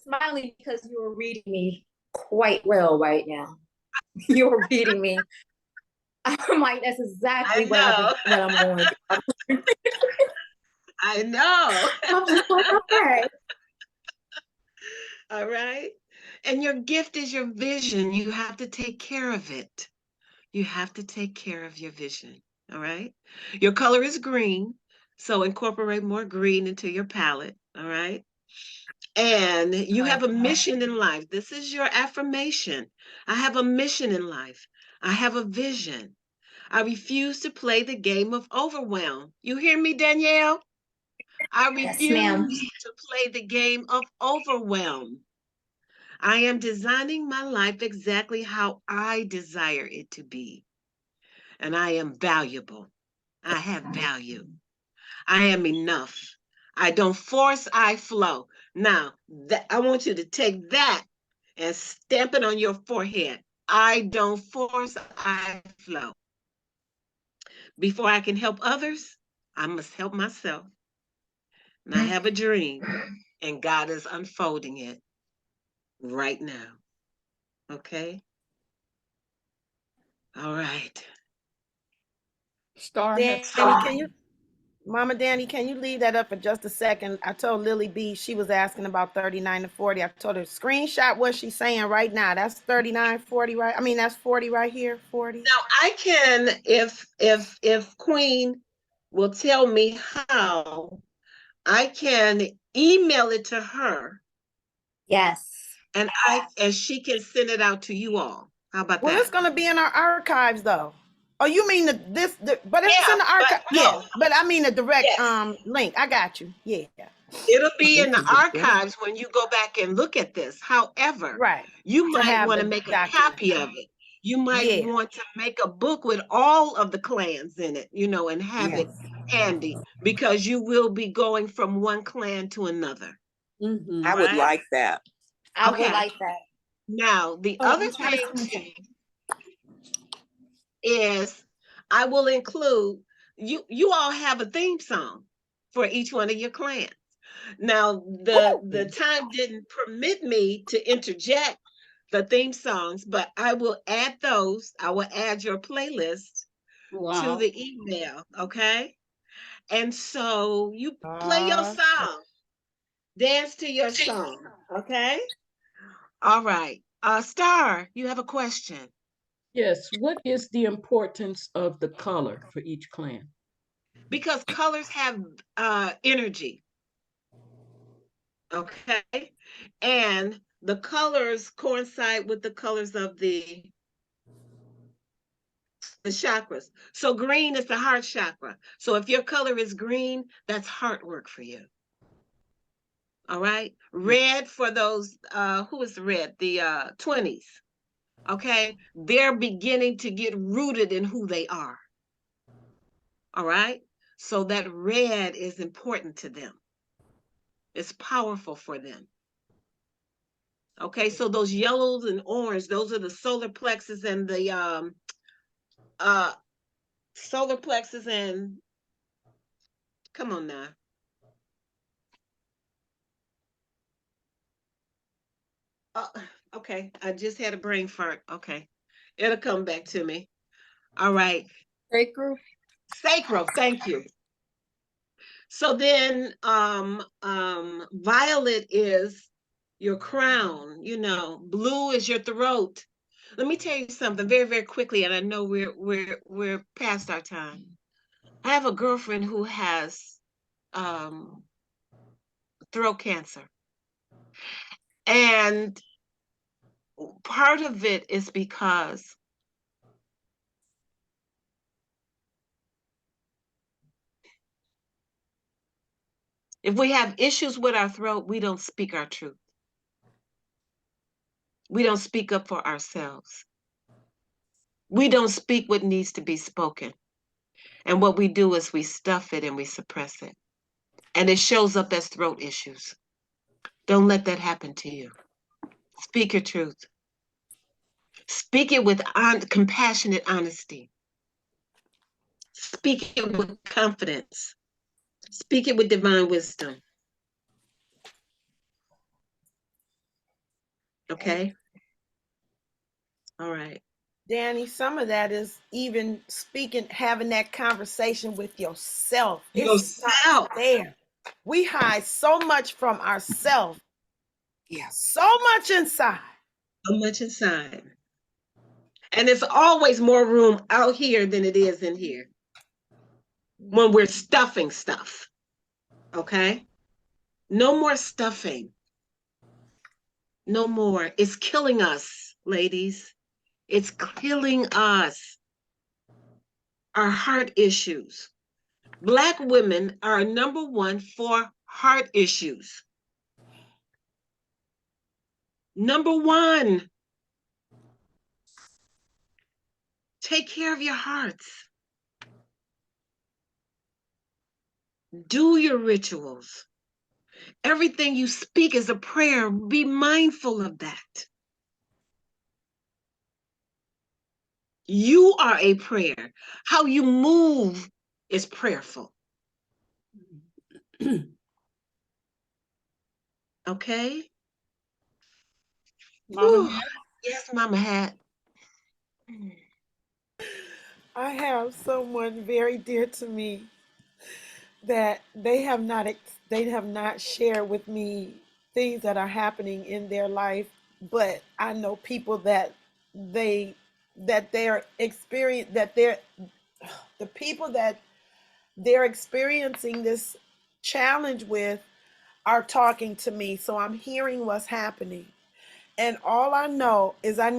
smiling because you were reading me quite well right now. You were reading me. I'm like, that's exactly what I'm going through. I know. I'm just like, okay. All right. And your gift is your vision. You have to take care of it. You have to take care of your vision. All right. Your color is green. So incorporate more green into your palette. All right. And you have a mission in life. This is your affirmation. I have a mission in life. I have a vision. I refuse to play the game of overwhelm. You hear me, Danielle? I refuse to play the game of overwhelm. I am designing my life exactly how I desire it to be. And I am valuable. I have value. I am enough. I don't force, I flow. Now, I want you to take that and stamp it on your forehead. I don't force, I flow. Before I can help others, I must help myself. And I have a dream, and God is unfolding it right now. Okay? All right. Star Danny, had can you, Mama Danny, can you leave that up for just a second? I told Lily B, she was asking about 39 to 40. I told her, screenshot what she's saying right now. That's 39, 40, right? I mean, that's 40 right here, 40. Now I can, if Queen will tell me how, I can email it to her. Yes. And she can send it out to you all. How about Well, that? it's gonna be in our archives though. Oh, you mean but it's in the archive? No. Yeah, but I mean the direct link. I got you. Yeah. It'll be in the archives when you go back and look at this. However, you might want to make a copy of it. You might want to make a book with all of the clans in it, you know, and have it handy, because you will be going from one clan to another. I would like that. I would like that. Now, the other thing is I will include, you all have a theme song for each one of your clans. Now, the time didn't permit me to interject the theme songs, but I will add those. I will add your playlist to the email, okay? And so you play your song, dance to your song, okay? All right. Star, you have a question. Yes. What is the importance of the color for each clan? Because colors have energy. Okay. And the colors coincide with the colors of the chakras. So green is the heart chakra. So if your color is green, that's heart work for you. All right. Red for those, who is red? The 20s. Okay. They're beginning to get rooted in who they are. All right. So that red is important to them. It's powerful for them. Okay. So those yellows and orange, those are the solar plexus and the solar plexus and, come on now. Okay. I just had a brain fart. Okay. It'll come back to me. All right. Sacral. Sacral. Thank you. So then violet is your crown, you know, blue is your throat. Let me tell you something very, very quickly, and I know we're past our time. I have a girlfriend who has throat cancer. And part of it is because if we have issues with our throat, we don't speak our truth. We don't speak up for ourselves. We don't speak what needs to be spoken. And what we do is we stuff it and we suppress it. And it shows up as throat issues. Don't let that happen to you. Speak your truth. Speak it with compassionate honesty. Speak it with confidence. Speak it with divine wisdom. Okay? All right. Danny, some of that is even speaking, having that conversation with yourself. It starts there. We hide so much from ourselves. Yeah. So much inside. So much inside. And there's always more room out here than it is in here when we're stuffing stuff. Okay? No more stuffing. No more. It's killing us, ladies. It's killing us. Our heart issues. Black women are number one for heart issues. Number one. Take care of your hearts. Do your rituals. Everything you speak is a prayer. Be mindful of that. You are a prayer. How you move is prayerful. Okay? Mama Hat? Yes, Mama Hat. I have someone very dear to me that they have not shared with me things that are happening in their life, but I know people that they're experience that they're the people that they're experiencing this challenge with are talking to me, so I'm hearing what's happening. And all I know is I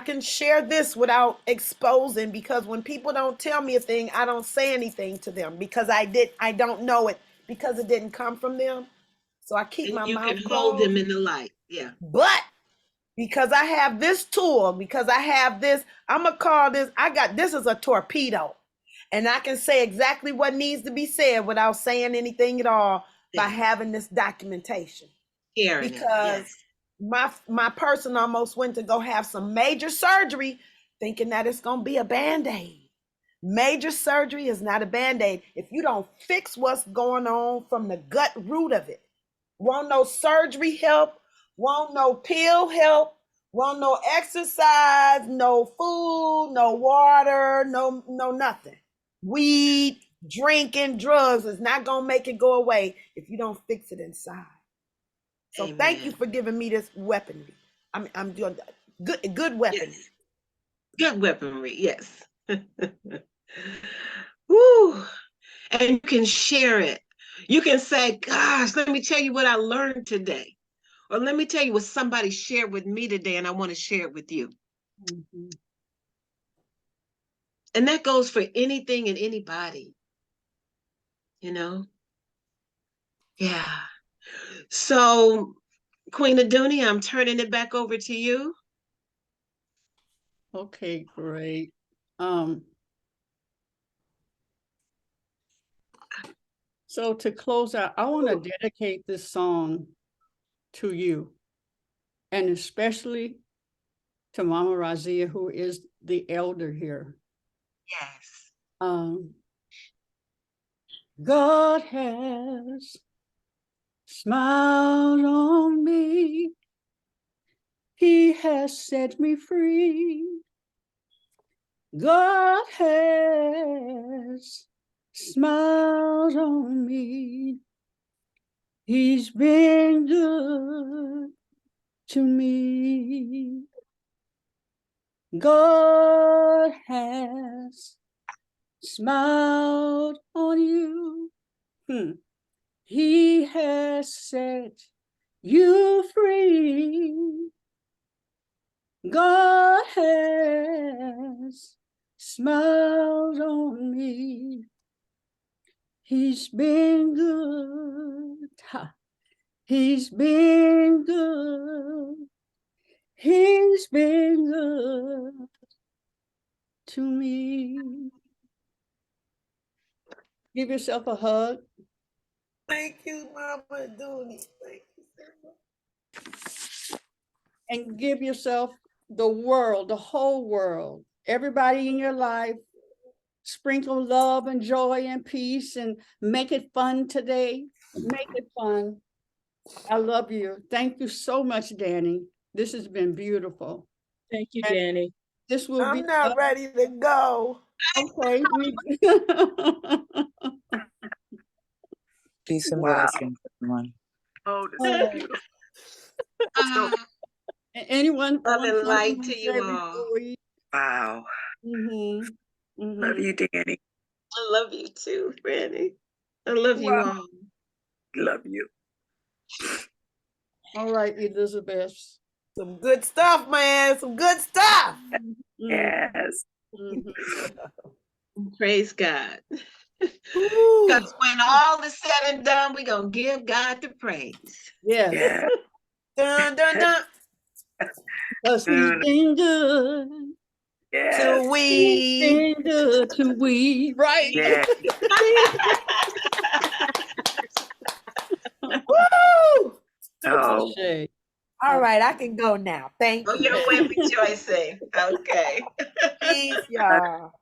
can share this without exposing, because when people don't tell me a thing, I don't say anything to them because I don't know it, because it didn't come from them. So I keep my You mouth can hold closed. them in the light. Yeah. But because I have this tool, because I have this, I'm gonna call this, this is a torpedo. And I can say exactly what needs to be said without saying anything at all by having this documentation. Hearing Because my person almost went to go have some major surgery thinking that it's going to be a Band-Aid. Major surgery is not a Band-Aid. If you don't fix what's going on from the gut root of it, won't no surgery help, won't no pill help, won't no exercise, no food, no water, no nothing. Weed, drinking, drugs is not going to make it go away if you don't fix it inside. So Amen. Thank you for giving me this weaponry. I'm doing good weaponry. Yes. Good weaponry, yes. Woo. And you can share it. You can say, gosh, let me tell you what I learned today. Or let me tell you what somebody shared with me today, and I want to share it with you. Mm-hmm. And that goes for anything and anybody, you know? Yeah. So, Queen Aduni, I'm turning it back over to you. Okay, great. So to close out, I want to dedicate this song to you, and especially to Mama Razia, who is the elder here. Yes. God has smiled on me. He has set me free. God has smiled on me. He's been good to me. God has smiled on you. He has set you free. God has smiled on me. He's been good. Ha. He's been good. He's been good to me. Give yourself a hug. Thank you, Mama Aduni. Thank you so much. And give yourself the world, the whole world, everybody in your life. Sprinkle love and joy and peace and make it fun today. Make it fun. I love you. Thank you so much, Danny. This has been beautiful. Thank you, Danny. This will I'm be not ready to go. Okay. Peace and Wow. blessings, everyone. Oh, this is beautiful. Anyone Love want and light something to say you all. before we? Wow. Love you, Danny. I love you too, Franny. I love you all. Love you. All right, Elizabeth. Some good stuff, man. Some good stuff. Yes. Praise God. Because when all is said and done, we're going to give God the praise. Yes. Yeah. Dun, dun, dun. Because he's been good. Yes. To we. He's been good to we. Right. Yeah. Woo! Oh. All right, I can go now. Thank Oh, you. your way rejoicing. Okay. Peace, y'all.